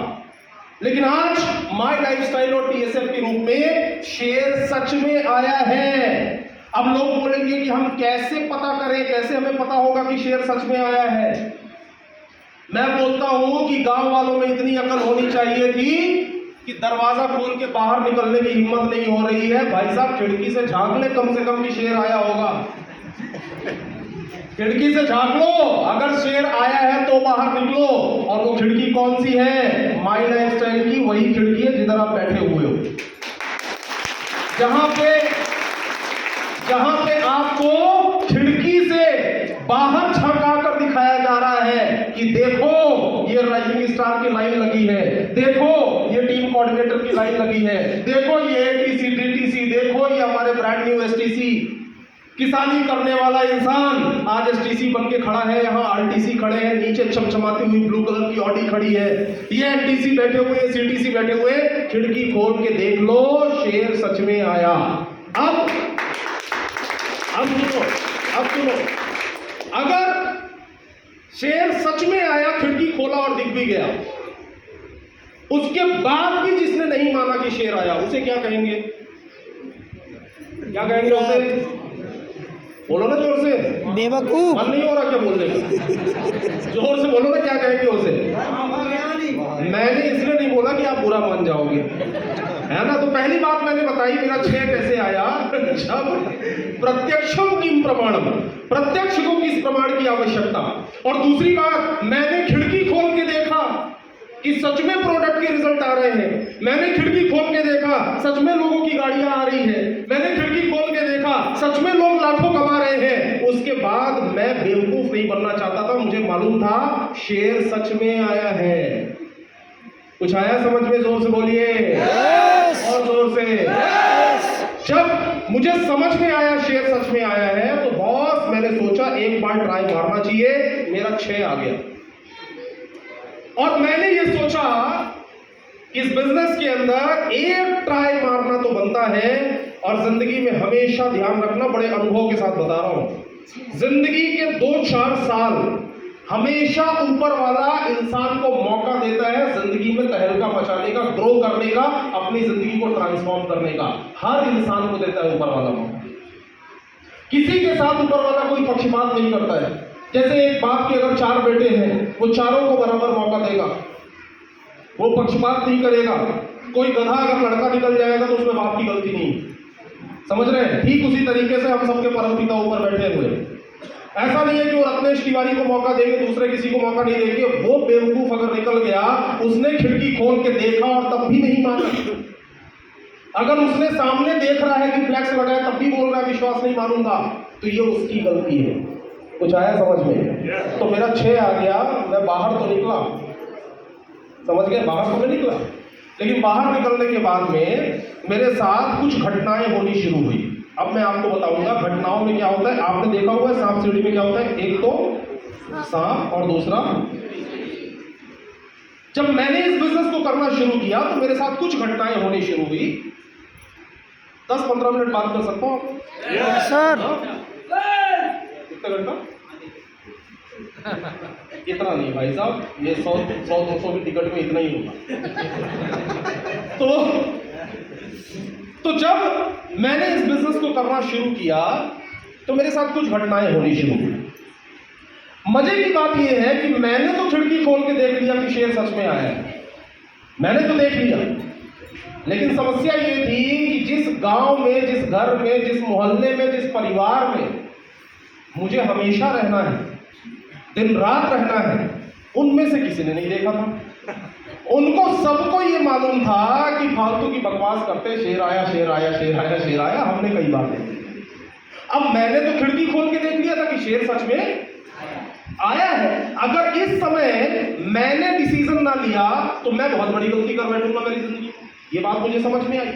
लेकिन आज माय लाइफस्टाइल और TSF के रूप में शेर सच में आया है। अब लोग बोलेंगे कि हम कैसे पता करें, कैसे हमें पता होगा कि शेर सच में आया है? मैं बोलता हूं कि गांव वालों में इतनी अकल होनी चाहिए थी कि दरवाजा खोल के बाहर निकलने की हिम्मत नहीं हो रही है। भाई साहब खिड़की से झांक ले कम से कम कि शेर आया होगा। खिड़की से झांक लो, अगर शेर आया है तो बाहर निकलो। और वो खिड़की कौन सी है? माय लाइफस्टाइल की वही खिड़की है जिधर आप बैठे हुए हो, जहां पे आपको खिड़की से बाहर झांका कर दिखाया जा रहा है कि देखो ये राइजिंग स्टार की लाइन लगी है, देखो ये टीम कोऑर्डिनेटर की लाइन लगी है, देखो ये ATC, DTC, देखो ये हमारे ब्रांड न्यू STC। किसानी करने वाला इंसान आज STC बन के खड़ा है, यहाँ RTC खड़े हैं, नीचे चमचमाती हुई ब्लू कलर की ऑडी खड़ी है, ये LTC बैठे हुए, CTC बैठे हुए। खिड़की खोल के देख लो, शेर सच में आया। अब सुनो, अगर शेर सच में आया, खिड़की खोला और दिख भी गया, उसके बाद भी जिसने नहीं माना कि शेर आया, उसे क्या कहेंगे? क्या कहेंगे उसे? बोलो ना जोर से। बेवकूफ। मन नहीं हो रहा क्या बोलने का? जोर से बोलो ना, क्या कहेंगे उसे? मैंने इसलिए नहीं बोला कि आप बुरा मान जाओगे, है ना? तो पहली बात मैंने बताई मेरा 6 कैसे आया। जब प्रत्यक्षम किम प्रमाणम, प्रत्यक्ष को किस प्रमाण की आवश्यकता। और दूसरी बात, मैंने खिड़की खोल के देखा कि सच में प्रोडक्ट के रिजल्ट आ रहे हैं। मैंने खिड़की खोल के देखा, सच में लोगों की गाड़ियां आ रही है। मैंने खिड़की खोल के देखा, सच में लोग लाखों कमा रहे हैं। उसके बाद मैं बेवकूफ नहीं बनना चाहता था, मुझे मालूम था शेर सच में आया है। कुछ आया समझ में? जोर से बोलिए, और जोर से। जब मुझे समझ में आया शेयर सच में आया है, तो बॉस मैंने सोचा एक बार ट्राई मारना चाहिए। मेरा 6 आ गया और मैंने ये सोचा इस बिजनेस के अंदर एक ट्राई मारना तो बनता है। और जिंदगी में हमेशा ध्यान रखना, बड़े अनुभव के साथ बता रहा हूं, जिंदगी के 2-4 साल हमेशा ऊपर वाला इंसान को मौका देता है जिंदगी में तहलका मचाने का, ग्रो करने का, अपनी जिंदगी को ट्रांसफॉर्म करने का। हर इंसान को देता है ऊपर वाला मौका। किसी के साथ ऊपर वाला कोई पक्षपात नहीं करता है। जैसे एक बाप के अगर 4 बेटे हैं, वो चारों को बराबर मौका देगा, वो पक्षपात नहीं करेगा। कोई गधा अगर लड़का निकल जाएगा तो उसमें बाप की गलती नहीं, समझ रहे हैं? ठीक उसी तरीके से हम सबके परमपिता ऊपर बैठे हुए। ऐसा नहीं है कि वो रत्नेश तिवारी को मौका देंगे, दूसरे किसी को मौका नहीं देंगे। वो बेवकूफ अगर निकल गया, उसने खिड़की खोल के देखा और तब भी नहीं माना, अगर उसने सामने देख रहा है कि फ्लैक्स लगाया तब भी बोल रहा है विश्वास नहीं मानूंगा, तो ये उसकी गलती है। कुछ आया समझ में? तो मेरा 6 आ गया, मैं बाहर तो निकला, समझ गए? बाहर तो मैं निकला, लेकिन बाहर निकलने के बाद में मेरे साथ कुछ घटनाएं होनी शुरू हुई। अब मैं आपको बताऊंगा घटनाओं में क्या होता है। आपने देखा हुआ है सांप सीढ़ी में क्या होता है, एक तो सांप और दूसरा। जब मैंने इस बिजनेस को करना शुरू किया तो मेरे साथ कुछ घटनाएं होनी शुरू हुई। 10-15 मिनट बात कर सकता हूं आप? सर कितना घंटा? इतना नहीं भाई साहब, ये 100-200 की टिकट में इतना ही होगा। तो जब मैंने इस बिजनेस को करना शुरू किया तो मेरे साथ कुछ घटनाएं होनी शुरू हुई। मजे की बात यह है कि मैंने तो खिड़की खोल के देख लिया कि शेर सच में आया है, मैंने तो देख लिया, लेकिन समस्या ये थी कि जिस गांव में, जिस घर में, जिस मोहल्ले में, जिस परिवार में मुझे हमेशा रहना है, दिन रात रहना है, उनमें से किसी ने नहीं देखा था। उनको सबको ये मालूम था कि फालतू की बकवास करते, शेर आया शेर आया शेर आया शेर आया, हमने कई बार देखी। अब मैंने तो खिड़की खोल के देख लिया था कि शेर सच में आया है। अगर इस समय मैंने डिसीजन ना लिया तो मैं बहुत बड़ी गलती कर बैठूंगा मेरी जिंदगी में। ये बात मुझे समझ में आई।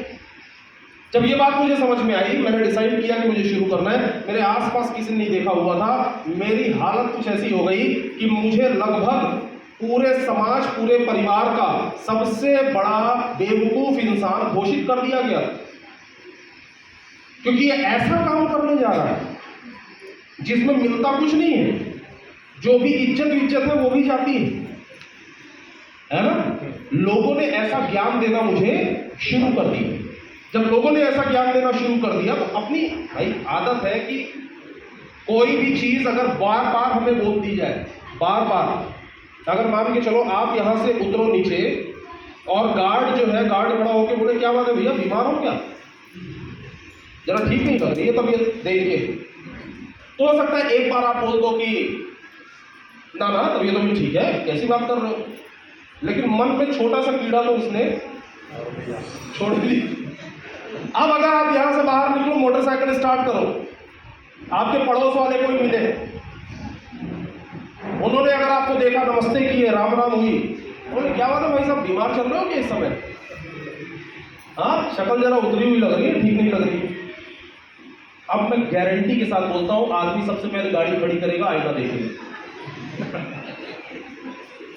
जब ये बात मुझे समझ में आई, मैंने डिसाइड किया कि मुझे शुरू करना है। मेरे आसपास किसी ने नहीं देखा हुआ था। मेरी हालत कुछ ऐसी हो गई कि मुझे लगभग पूरे समाज, पूरे परिवार का सबसे बड़ा बेवकूफ इंसान घोषित कर दिया गया, क्योंकि ये ऐसा काम करने जा रहा है जिसमें मिलता कुछ नहीं है। जो भी इज्जत है वो भी जाती है ना? लोगों ने ऐसा ज्ञान देना मुझे शुरू कर दिया। जब लोगों ने ऐसा ज्ञान देना शुरू कर दिया तो अपनी भाई आदत है कि कोई भी चीज अगर बार बार हमें बोल दी जाए, बार बार, अगर मान के चलो आप यहां से उतरो नीचे और गार्ड जो है, गार्ड खड़ा होकर बोले क्या बात है भैया, बीमार हो क्या, जरा ठीक नहीं कर रही है तबीयत देखिए, तो हो सकता है एक बार आप बोल दो कि ना ना तबीयत तो ठीक है, कैसी बात कर रहे हो, लेकिन मन में छोटा सा कीड़ा तो उसने छोड़ दी। अब अगर आप यहां से बाहर निकलो, मोटरसाइकिल स्टार्ट करो, आपके पड़ोस वाले कोई मिले, उन्होंने अगर आपको देखा, नमस्ते किए, राम राम हुई, उन्होंने क्या बात है भाई साहब, बीमार चल रहे हो क्या इस समय? हाँ, शक्ल जरा उतरी हुई लग रही है, ठीक नहीं लग रही। अब मैं गारंटी के साथ बोलता हूं, आदमी सबसे पहले गाड़ी खड़ी करेगा, आईना देखेगा,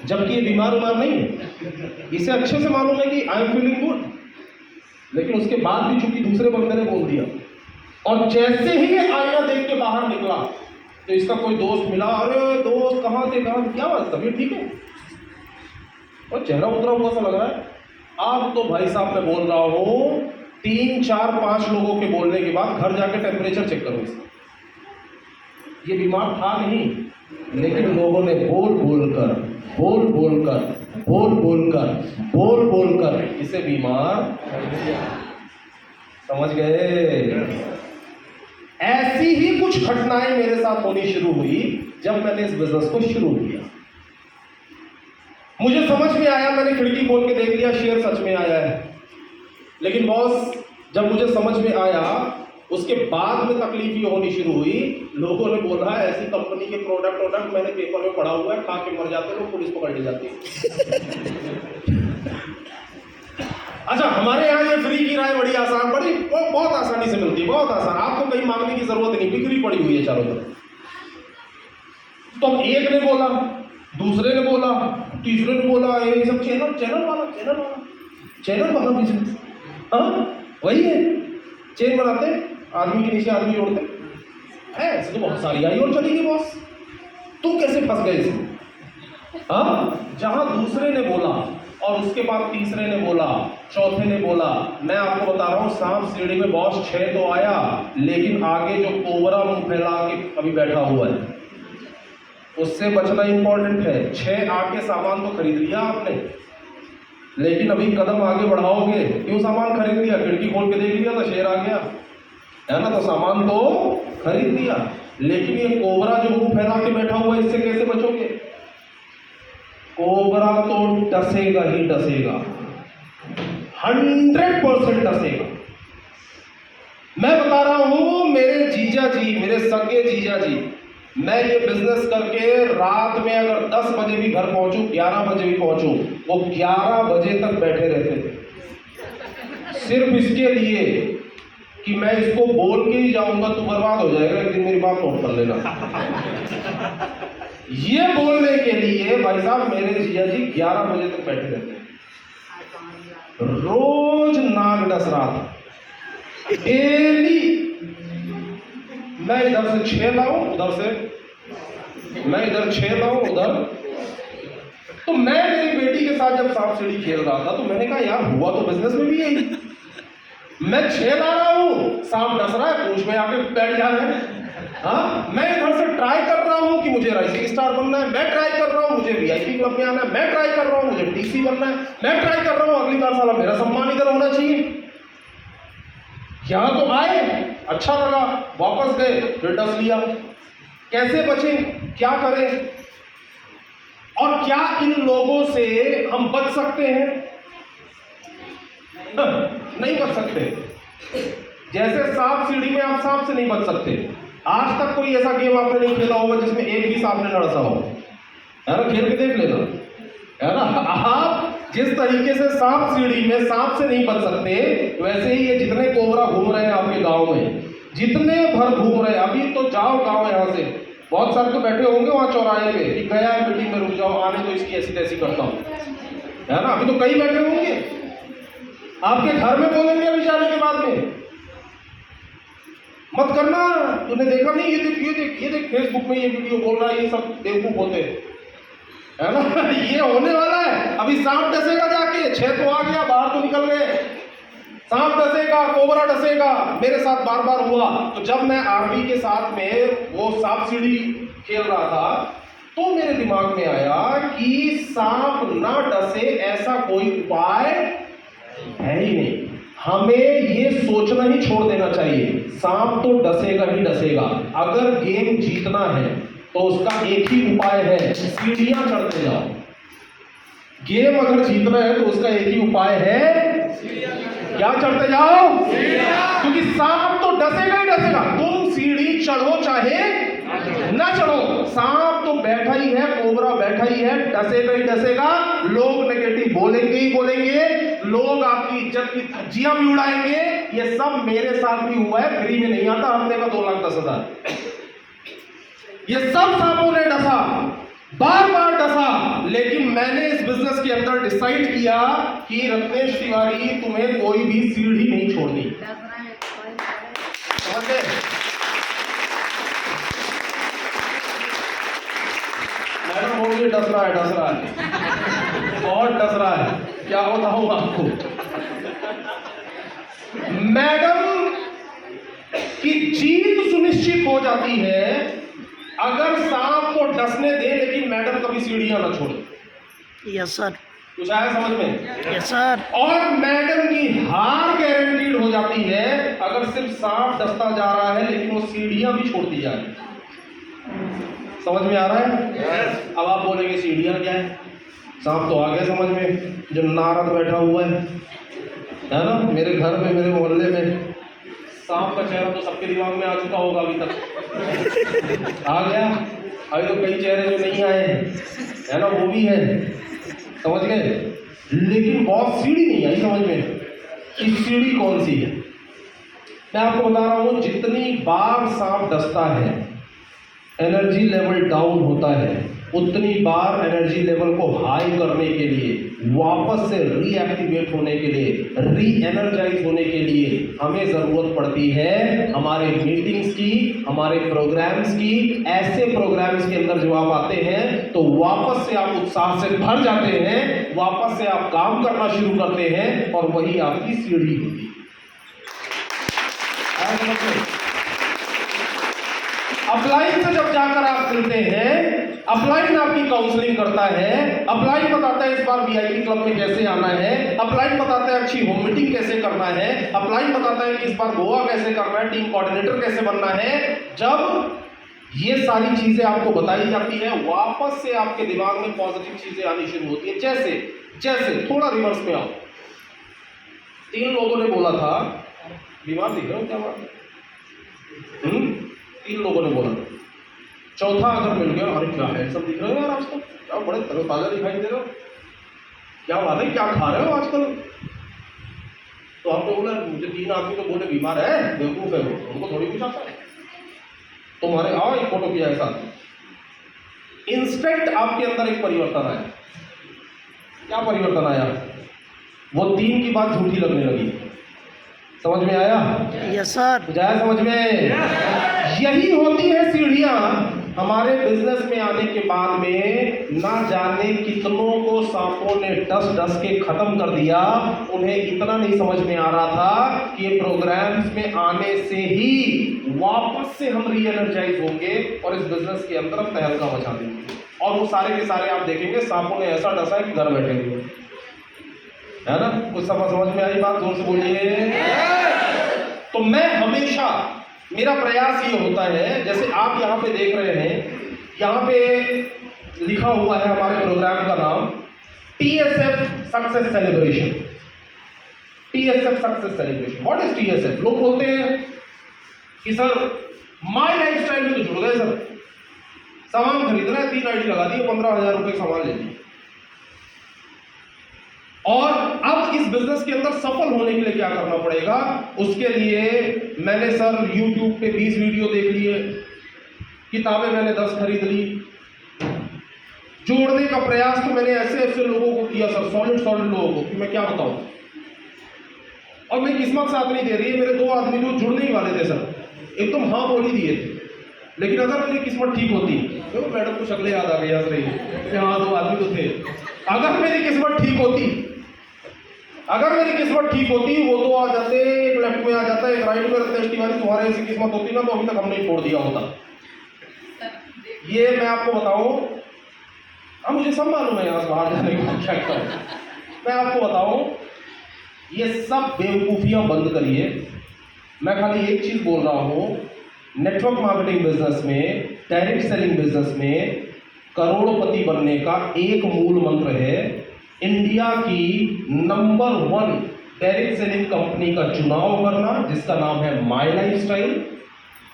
जबकि ये बीमार नहीं है। इसे अच्छे से मालूम है कि आई एम फीलिंग गुड, लेकिन उसके बाद भी चूंकि दूसरे बंदे ने बोल दिया, और जैसे ही ये आईना देख के बाहर निकला तो इसका कोई दोस्त मिला, अरे दोस्त कहाँ थे, कहाँ, क्या बात, तबीयत ठीक है, और चेहरा उतरा हुआ सा लग रहा है। अब तो भाई साहब मैं बोल रहा हूँ, 3, 4, 5 लोगों के बोलने के बाद घर जाके टेम्परेचर चेक करो इसका। ये बीमार था नहीं, लेकिन लोगों ने बोल बोल कर इसे बीमार, समझ गए? ऐसी ही कुछ घटनाएं मेरे साथ होनी शुरू हुई जब मैंने इस बिजनेस को शुरू किया। मुझे समझ में आया, मैंने खिड़की खोल के देख लिया, शेर सच में आया है। लेकिन बॉस, जब मुझे समझ में आया उसके बाद में तकलीफ ये होनी शुरू हुई, लोगों ने बोला ऐसी कंपनी के प्रोडक्ट मैंने पेपर में पढ़ा हुआ है, खा के मर जाते लोग, पुलिस पकड़ ले जाती है। अच्छा, हमारे यहाँ ये फ्री की राय बड़ी आसान, बड़ी बहुत आसानी से मिलती है, बहुत आसान, आपको कहीं मांगने की जरूरत नहीं, बिक्री पड़ी हुई है चारों तरफ। तो एक ने बोला, दूसरे ने बोला, तीसरे ने बोला, ये सब चैनल वाला बिजनेस, हाँ वही है, चेन बनाते आदमी के नीचे आदमी जोड़ते हैं, ऐसे तो बहुत सारी आई और चली गई बॉस, तू कैसे फंस गए इसमें? हाँ, जहां दूसरे ने बोला और उसके बाद तीसरे ने बोला, चौथे ने बोला, मैं आपको बता रहा हूं सांप सीढ़ी में बॉस 6 तो आया, लेकिन आगे जो कोबरा मुंह फैला के अभी बैठा हुआ है उससे बचना इंपॉर्टेंट है। 6 आके सामान तो खरीद लिया आपने, लेकिन अभी कदम आगे बढ़ाओगे, क्यों सामान खरीद लिया? खिड़की खोल के देख लिया तो शेर आ गया है ना, तो सामान तो खरीद लिया, लेकिन ये कोबरा जो मुंह फैला के बैठा हुआ है इससे कैसे बचोगे? कोबरा तो डसेगा ही डसेगा, 100% डसेगा। मैं बता रहा हूं, मेरे जीजा जी, मेरे सगे जीजा जी, मैं ये बिजनेस करके रात में अगर 10 बजे भी घर पहुंचूं, 11 बजे भी पहुंचूं, वो 11 बजे तक बैठे रहते थे, सिर्फ इसके लिए कि मैं इसको बोल के ही जाऊंगा तू बर्बाद हो जाएगा, एक दिन मेरी बात नोट कर लेना। ये बोलने के लिए भाई साहब मेरे जिया जी 11 बजे तक बैठे रहते हैं, रोज नाक डस रहा था डेली। मैं इधर से 6 लाऊं, उधर से मैं इधर 6 लाऊं, उधर। तो मैं मेरी बेटी के साथ जब सांप सीढ़ी खेल रहा था तो मैंने कहा यार हुआ तो बिजनेस में भी यही, मैं 6 ला रहा हूं, सांप डस रहा है, पूंछ में आके बैठ जा रहे हैं। हाँ, मैं इधर से ट्राई कर रहा हूं कि मुझे राइजिंग स्टार बनना है, मैं ट्राई कर रहा हूं मुझे वीआईपी क्लब में आना है, मैं ट्राई कर रहा हूं मुझे टीसी बनना है, मैं ट्राई कर रहा हूं अगली बार साला मेरा सम्मान इधर होना चाहिए। यहां तो आए, अच्छा लगा, वापस गए, फिर डस लिया। कैसे बचें, क्या करें, और क्या इन लोगों से हम बच सकते हैं? नहीं बच सकते। जैसे सांप सीढ़ी में आप सांप से नहीं बच सकते। आज तक कोई ऐसा गेम आपने नहीं खेला होगा जिसमें एक भी सांप ने न डसा हो, है ना, खेल के देख लेना, है ना। आप जिस तरीके से सांप सीढ़ी में सांप से नहीं बच सकते, वैसे ही ये जितने कोबरा घूम रहे हैं आपके गांव में, जितने भर घूम रहे हैं, अभी तो जाओ गांव यहां से, बहुत सारे तो बैठे होंगे वहां चौराहे पे कि गया है मीटिंग में, रुक जाओ, आने तो इसकी ऐसी तैसी करता हूं, है ना। अभी तो कई बैठे होंगे, आपके घर में बोलेंगे अभी जाने के बाद में, मत करना, तूने देखा नहीं, ये देख फेसबुक में ये वीडियो बोल रहा है, ये सब बेवकूफ होते है ना। ये होने वाला है, अभी सांप डसेगा जाके, 6 तो आ गया, बाहर तो निकल गए, सांप डसेगा, कोबरा डसेगा। मेरे साथ बार बार हुआ। तो जब मैं आर्मी के साथ में वो सांप सीढ़ी खेल रहा था तो मेरे दिमाग में आया कि सांप ना डसे ऐसा कोई उपाय है ही नहीं। हमें ये सोचना ही छोड़ देना चाहिए, सांप तो डसेगा ही डसेगा। अगर गेम जीतना है तो उसका एक ही उपाय है, सीढ़ियां चढ़ते जाओ। गेम अगर जीतना है तो उसका एक ही उपाय है, क्या चढ़ते जाओ, क्योंकि सांप तो डसेगा ही डसेगा। तुम सीढ़ी चढ़ो चाहे ना चढ़ो, सांप तो बैठा ही है, कोबरा बैठा ही है, डसेगा ही डसेगा। लोग नेगेटिव बोलेंगे ही बोलेंगे, लोग आपकी इज्जत की धज्जियां भी उड़ाएंगे। ये सब मेरे साथ भी हुआ है, फ्री में नहीं आता, हफ्ते का 2,10,000। ये सब सांपों ने डसा, बार बार डसा, लेकिन मैंने इस बिजनेस के अंदर डिसाइड किया कि रत्नेश तिवारी तुम्हें कोई भी सीढ़ी नहीं छोड़नी। समझे? मैडम बोलिए डस रहा है, बहुत डस रहा है, क्या बताऊं आपको। मैडम की जीत सुनिश्चित हो जाती है अगर सांप को डसने दे, लेकिन मैडम कभी सीढ़ियां ना छोड़े। Yes sir. कुछ आया समझ में? Yes sir. और मैडम की हार गारंटीड हो जाती है अगर सिर्फ सांप डसता जा रहा है लेकिन वो सीढ़ियां भी छोड़ती जा रही है। समझ में आ रहा है? yes. अब आप बोलेंगे सीढ़ियां क्या है, सांप तो आ गया समझ में, जो नारद बैठा हुआ है ना, मेरे घर में, मेरे मोहल्ले में सांप का चेहरा तो सबके दिमाग में आ चुका होगा अभी तक। आ गया, अभी तो कई चेहरे जो नहीं आए हैं, है ना, वो भी है, समझ गए, लेकिन बहुत सीढ़ी नहीं आई समझ में। कि सीढ़ी कौन सी है। मैं आपको बता रहा हूं, जितनी बार सांप डसता है, एनर्जी लेवल डाउन होता है, उतनी बार एनर्जी लेवल को हाई करने के लिए, वापस से रीएक्टिवेट होने के लिए, री एनर्जाइज होने के लिए हमें जरूरत पड़ती है हमारे मीटिंग्स की, हमारे प्रोग्राम्स की। ऐसे प्रोग्राम्स के अंदर जब आप आते हैं तो वापस से आप उत्साह से भर जाते हैं, वापस से आप काम करना शुरू करते हैं और वही आपकी सीढ़ी होती है। अपलाइन से जब जाकर आप मिलते हैं, अपलाइन आपकी काउंसलिंग करता है, अपलाइन बताता है इस बार वीआईपी क्लब में कैसे आना है, अपलाइन बताता है अच्छी होम मीटिंग कैसे करना है, अपलाइन बताता है कि इस बार गोवा कैसे करना है, टीम कोऑर्डिनेटर कैसे बनना है। जब ये सारी चीजें आपको बताई जाती है, वापस से आपके दिमाग में पॉजिटिव चीजें आनी शुरू होती है। जैसे थोड़ा रिवर्स में आओ, 3 लोगों ने बोला था, बीमार दिख रहे हो क्या बात? 3 लोगों ने बोला, चौथा अगर मिल गया, अरे क्या हैंडसम दिख रहे हो यार आजकल, क्या बड़े तरोताजा दिखाई दे रहे हो, क्या बात है, क्या खा रहे हो आजकल? तो आपने बोला, मुझे 3 आदमी तो बोले बीमार है, बेवकूफ है वो, उनको थोड़ी कुछ आता है। तुम्हारे आओ एक फोटो किया है साथ। इंस्टेंट आपके अंदर एक परिवर्तन आया। क्या परिवर्तन आया? वो 3 की बात झूठी लगने लगी। समझ में आया? Yes sir. जाए समझ में? यही होती है सीढ़ियां। हमारे बिजनेस में आने के बाद में ना जाने कितनों को सांपों ने डस के खत्म कर दिया। उन्हें इतना नहीं समझ में आ रहा था कि ये प्रोग्राम्स में आने से ही वापस से हम री एनर्जाइज होंगे और इस बिजनेस के अंदर हम तहलका मचा देंगे। और वो सारे के सारे आप देखेंगे सांपों ने ऐसा डसा है कि घर बैठे हुए, है ना? कुछ समझ में आई बात? जोर से बोलिए। तो मैं हमेशा, मेरा प्रयास ये होता है, जैसे आप यहाँ पे देख रहे हैं, यहाँ पे लिखा हुआ है हमारे प्रोग्राम का नाम TSF success celebration. TSF success celebration. What is TSF? लोग बोलते हैं कि सर माई लाइफ स्टाइल में तो जुड़ गए सर, सामान खरीदना है, 3 आईडी लगा दिए, 15,000 रुपए सामान ले लिए, और अब इस बिजनेस के अंदर सफल होने के लिए क्या करना पड़ेगा? उसके लिए मैंने सर YouTube पे 20 वीडियो देख लिए, किताबें मैंने 10 खरीद ली, जोड़ने का प्रयास तो मैंने ऐसे लोगों को किया सर, सॉलिड लोगों को, कि मैं क्या बताऊं। और मेरी किस्मत साथ नहीं दे रही है। मेरे 2 आदमी जो जुड़ने ही वाले थे सर, एकदम हाँ बोल ही दिए थे, लेकिन अगर मेरी किस्मत ठीक होती, तो मैडम को शक्लें याद आ गई हंस रही है, हाँ 2 आदमी तो थे। अगर मेरी किस्मत ठीक होती, वो 2 आ जाते, एक लेफ्ट में आ जाता, एक राइट में रत्नेश तिवारी, तुम्हारे ऐसी किस्मत होती ना तो अभी तक हमने छोड़ दिया होता। ये मैं आपको बताऊं, हाँ मुझे सब मालूम है यहाँ से बाहर जाने का क्या करूं। मैं आपको बताऊं, ये सब बेवकूफियां बंद करिए। मैं खाली एक चीज बोल रहा हूं, नेटवर्क मार्केटिंग बिजनेस में, डायरेक्ट सेलिंग बिजनेस में करोड़पति बनने का एक मूल मंत्र है, इंडिया की नंबर 1 डायरेक्ट सेलिंग कंपनी का चुनाव करना, जिसका नाम है माई लाइफ स्टाइल।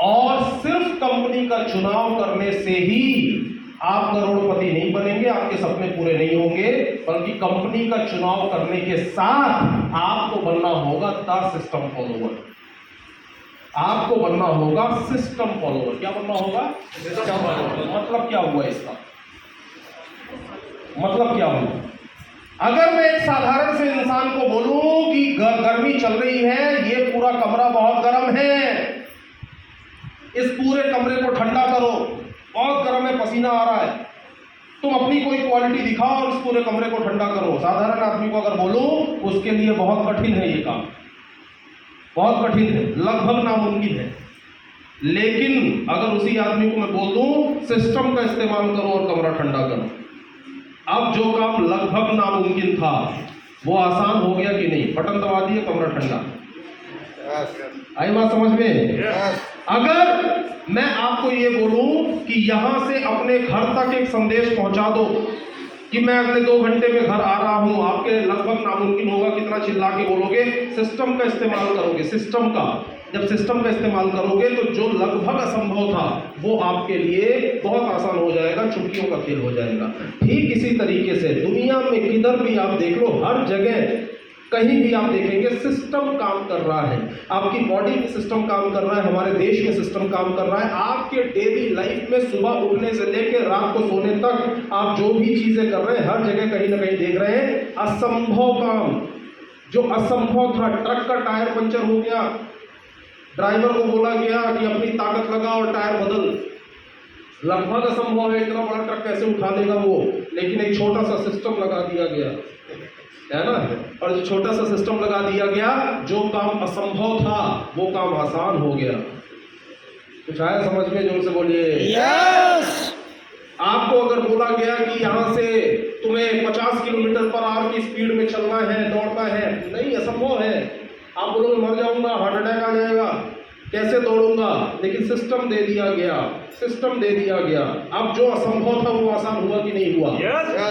और सिर्फ कंपनी का चुनाव करने से ही आप करोड़पति नहीं बनेंगे, आपके सपने पूरे नहीं होंगे, बल्कि कंपनी का चुनाव करने के साथ आपको बनना होगा द सिस्टम फॉलोवर। आपको बनना होगा सिस्टम फॉलोवर। क्या बनना होगा? System follower. मतलब क्या हुआ इसका? मतलब क्या हुआ? अगर मैं एक साधारण से इंसान को बोलूं कि गर्मी चल रही है, ये पूरा कमरा बहुत गर्म है, इस पूरे कमरे को ठंडा करो, बहुत गर्म है, पसीना आ रहा है, तुम अपनी कोई क्वालिटी दिखाओ और इस पूरे कमरे को ठंडा करो। साधारण आदमी को अगर बोलूं, उसके लिए बहुत कठिन है ये काम, बहुत कठिन है, लगभग नामुमकिन है। लेकिन अगर उसी आदमी को मैं बोल दूं सिस्टम का इस्तेमाल करो और कमरा ठंडा करो, अब जो काम लगभग नामुमकिन था वो आसान हो गया कि नहीं? बटन दबा दिए, कमरा ठंडा। आई बात समझ में? अगर मैं आपको ये बोलूं कि यहां से अपने घर तक एक संदेश पहुंचा दो कि मैं अगले 2 घंटे में घर आ रहा हूं, आपके लगभग नामुमकिन होगा। कितना चिल्ला के बोलोगे? सिस्टम का इस्तेमाल करोगे। सिस्टम का, जब सिस्टम का इस्तेमाल करोगे तो जो लगभग असंभव था वो आपके लिए बहुत आसान हो जाएगा, चुटकियों का खेल हो जाएगा। ठीक इसी तरीके से दुनिया में किधर भी आप देख लो, हर जगह कहीं भी आप देखेंगे सिस्टम काम कर रहा है, आपकी बॉडी में सिस्टम काम कर रहा है, हमारे देश में सिस्टम काम कर रहा है। आपके डेली लाइफ में सुबह उठने से लेकर रात को सोने तक आप जो भी चीजें कर रहे हैं, हर जगह कहीं ना कहीं देख रहे हैं असंभव काम। जो असंभव था, ट्रक का टायर पंचर हो गया, ड्राइवर को बोला गया कि अपनी ताकत लगा और टायर बदल, लगभग असंभव है, इतना बड़ा ट्रक कैसे उठा लेगा वो, लेकिन एक छोटा सा सिस्टम लगा दिया गया, है ना। और जो छोटा सा सिस्टम लगा दिया गया, जो काम असंभव था वो काम आसान हो गया। कुछ आया समझ में? जोर से बोलिए यस। आपको अगर बोला गया कि यहाँ से तुम्हें 50 किलोमीटर पर आवर की स्पीड में चलना है, दौड़ना है, नहीं, असंभव है। आप बोलोगे मर जाऊंगा, हार्ट अटैक आ जाएगा, कैसे दौड़ूंगा, लेकिन सिस्टम दे दिया गया, सिस्टम दे दिया गया। अब जो असंभव था वो आसान हुआ कि नहीं हुआ?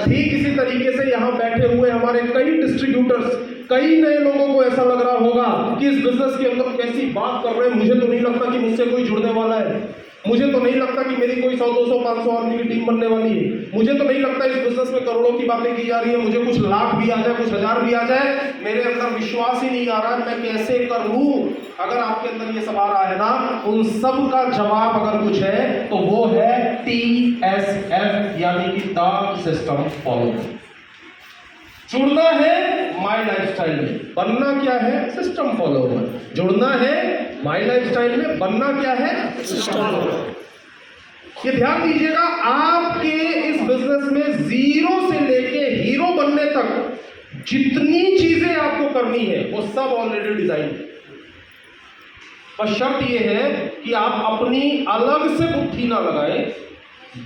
ठीक इसी तरीके से यहाँ बैठे हुए हमारे कई डिस्ट्रीब्यूटर्स, कई नए लोगों को ऐसा लग रहा होगा कि इस बिजनेस के अंदर कैसी बात कर रहे हैं, मुझे तो नहीं लगता कि मुझसे कोई जुड़ने वाला है, मुझे तो नहीं लगता कि मेरी कोई 100, 200, 500 आदमी की टीम बनने वाली है, मुझे तो नहीं लगता इस बिजनेस में करोड़ों की बातें की जा रही है, मुझे कुछ लाख भी आ जाए, कुछ हजार भी आ जाए, मेरे अंदर विश्वास ही नहीं आ रहा है, मैं कैसे कर लूं। अगर आपके अंदर ये सब आ रहा है ना, उन सब का जवाब अगर कुछ है तो वो है TSF, यानी कि द सिस्टम फॉलो। जुड़ना है माई लाइफस्टाइल में, बनना क्या है? System follower. जुड़ना है माई लाइफस्टाइल में, बनना क्या है? System follower. ये ध्यान दीजिएगा, आपके इस बिजनेस में जीरो से लेके हीरो बनने तक जितनी चीजें आपको करनी है वो सब ऑलरेडी डिजाइन है। पर शर्त ये है कि आप अपनी अलग से बुद्धि ना लगाएं,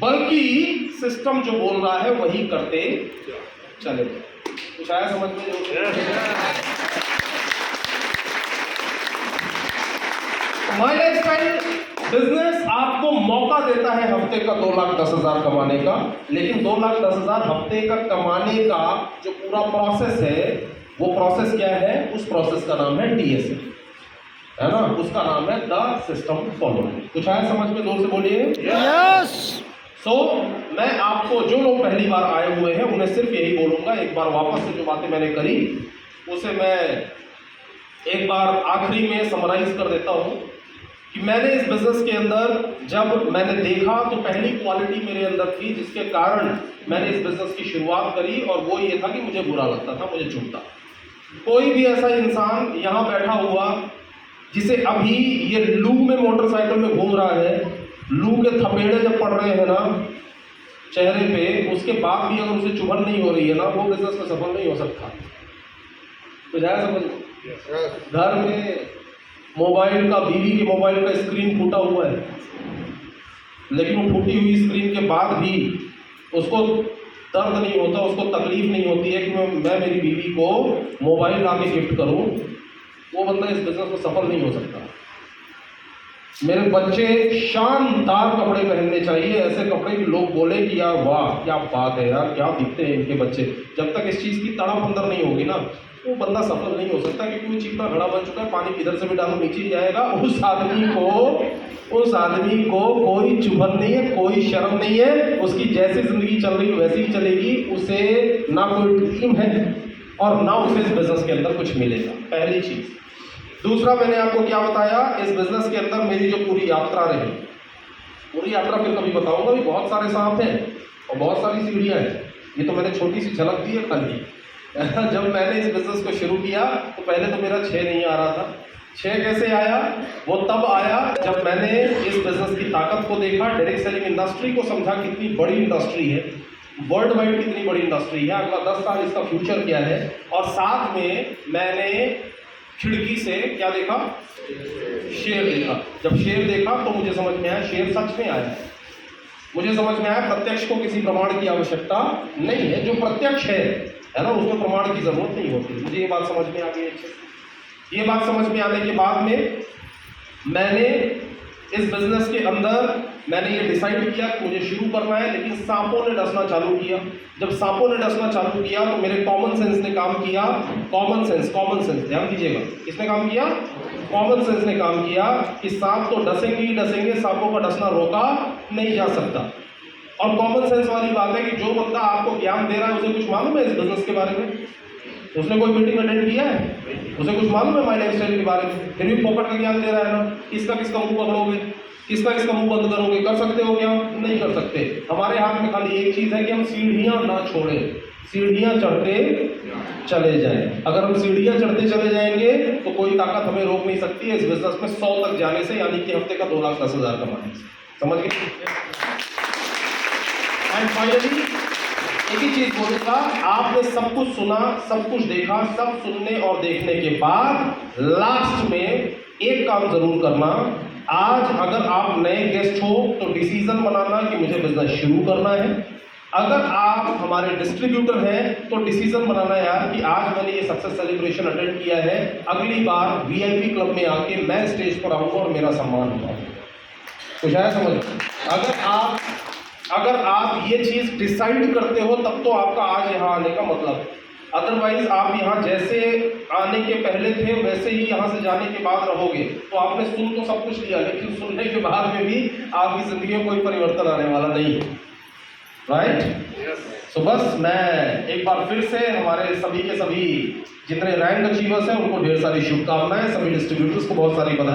बल्कि सिस्टम जो बोल रहा है वही करते चले। कुछ आया समझ में? माई लाइफस्टाइल बिजनेस आपको मौका देता है हफ्ते का 2,10,000 कमाने का, लेकिन 2,10,000 हफ्ते का कमाने का जो पूरा प्रोसेस है, वो प्रोसेस क्या है? उस प्रोसेस का नाम है TSF, है ना, उसका नाम है द सिस्टम फॉलो। कुछ आया समझ में? जोर से बोलिए यस। सो मैं आपको, जो लोग पहली बार आए हुए हैं उन्हें सिर्फ यही बोलूंगा, एक बार वापस से जो बातें मैंने करी उसे मैं एक बार आखिरी में समराइज कर देता हूं कि मैंने इस बिजनेस के अंदर जब मैंने देखा तो पहली क्वालिटी मेरे अंदर थी जिसके कारण मैंने इस बिजनेस की शुरुआत करी, और वो ये था कि मुझे बुरा लगता था, मुझे चुभता। कोई भी ऐसा इंसान यहाँ बैठा हुआ जिसे अभी ये लू में मोटरसाइकिल में घूम रहा है, लू के थपेड़े जब पड़ रहे हैं ना चेहरे पे, उसके बाद भी अगर उसे चुभन नहीं हो रही है ना, वो बिजनेस में सफल नहीं हो सकता। तो जाए समझ, घर में मोबाइल का, बीवी के मोबाइल का स्क्रीन फूटा हुआ है, लेकिन वो फूटी हुई स्क्रीन के बाद भी उसको दर्द नहीं होता, उसको तकलीफ नहीं होती है कि मैं मेरी बीवी को मोबाइल ला के गिफ्ट करूँ, वो बंदा इस बिजनेस में सफल नहीं हो सकता। मेरे बच्चे शानदार कपड़े पहनने चाहिए, ऐसे कपड़े कि लोग बोले कि यार वाह क्या बात है यार, क्या दिखते हैं इनके बच्चे। जब तक इस चीज़ की तड़प अंदर नहीं होगी ना, वो बंदा सफल नहीं हो सकता, क्योंकि वो चीज़ का घड़ा बन चुका है, पानी किधर से भी डालो नीचे ही जाएगा। उस आदमी को कोई चुभन नहीं है, कोई शर्म नहीं है, उसकी जैसी जिंदगी चल रही वैसी ही चलेगी, उसे ना कोई ड्रीम है और ना उसे इस बिजनेस के अंदर कुछ मिलेगा, पहली चीज़। दूसरा, मैंने आपको क्या बताया, इस बिजनेस के अंदर मेरी जो पूरी यात्रा रही, पूरी यात्रा फिर कभी बताऊंगा भी, बहुत सारे सांप हैं और बहुत सारी सीढ़ियाँ हैं, ये तो मैंने छोटी सी झलक दी है खाली। जब मैंने इस बिजनेस को शुरू किया तो पहले तो मेरा 6 नहीं आ रहा था। 6 कैसे आया? वो तब आया जब मैंने इस बिजनेस की ताकत को देखा, डायरेक्ट सेलिंग इंडस्ट्री को समझा कितनी बड़ी इंडस्ट्री है, वर्ल्ड वाइड कितनी बड़ी इंडस्ट्री है, अगला 10 साल इसका फ्यूचर क्या है, और साथ में मैंने खिड़की से क्या देखा? शेर देखा। जब शेर देखा तो मुझे समझ में आया शेर सच में आया। मुझे समझ में आया प्रत्यक्ष को किसी प्रमाण की आवश्यकता नहीं है, जो प्रत्यक्ष है ना, उसमें प्रमाण की जरूरत नहीं होती। मुझे ये बात समझ में आ गई अच्छे से। ये बात समझ में आने के बाद में मैंने इस बिजनेस के अंदर मैंने ये डिसाइड किया कि मुझे शुरू करना है, लेकिन सांपों ने डसना चालू किया। जब सांपों ने डसना चालू किया तो मेरे कॉमन सेंस ने काम किया। कॉमन सेंस ध्यान दीजिएगा, किसने काम किया? कॉमन सेंस ने काम किया कि सांप तो डसेंगे ही डसेंगे, सांपों का डसना रोका नहीं जा सकता। और कॉमन सेंस वाली बात है कि जो बंदा आपको ज्ञान दे रहा है उसे कुछ मालूम है इस बिजनेस के बारे में, उसने कोई मीटिंग अटेंड किया है? उसे कुछ मालूम है माई लाइफ स्टाइल के बारे में? फिर भी पोपट का ज्ञान दे रहा है ना। किसका किसका मुंह पकड़ोगे, किसका मुंह बंद करोगे? कर सकते हो क्या? नहीं कर सकते। हमारे हाथ में खाली एक चीज है कि हम सीढ़ियां ना छोड़ें, सीढ़ियां चढ़ते चले जाएं। अगर हम सीढ़ियां चढ़ते चले जाएंगे तो कोई ताकत हमें रोक नहीं सकती है इस बिजनेस में 100 तक जाने से, यानी कि हफ्ते का 2,10,000 कमाने से। समझ गए? एंड फाइनली एक ही चीज बोलूंगा, आपने सब कुछ सुना, सब कुछ देखा, सब सुनने और देखने के बाद लास्ट में एक काम जरूर करना। आज अगर आप नए गेस्ट हो तो डिसीजन बनाना कि मुझे बिजनेस शुरू करना है। अगर आप हमारे डिस्ट्रीब्यूटर हैं तो डिसीजन बनाना यार कि आज मैंने ये सक्सेस सेलिब्रेशन अटेंड किया है, अगली बार वीआईपी क्लब में आके मैं स्टेज पर आऊंगा और मेरा सम्मान होगा। कुछ आया समझ? अगर आप ये चीज डिसाइड करते हो तब तो आपका आज यहाँ आने का मतलब। अदरवाइज आप यहाँ जैसे आने के पहले थे वैसे ही यहाँ से जाने के बाद रहोगे। तो आपने सुन तो सब कुछ लिया, लेकिन सुनने के बाद में भी आपकी जिंदगी में कोई परिवर्तन आने वाला नहीं है। राइट? सो बस मैं एक बार फिर से हमारे सभी के सभी जितने रैंक अचीवर्स हैं उनको ढेर सारी शुभकामनाएं, सभी डिस्ट्रीब्यूटर्स को बहुत सारी बधाई।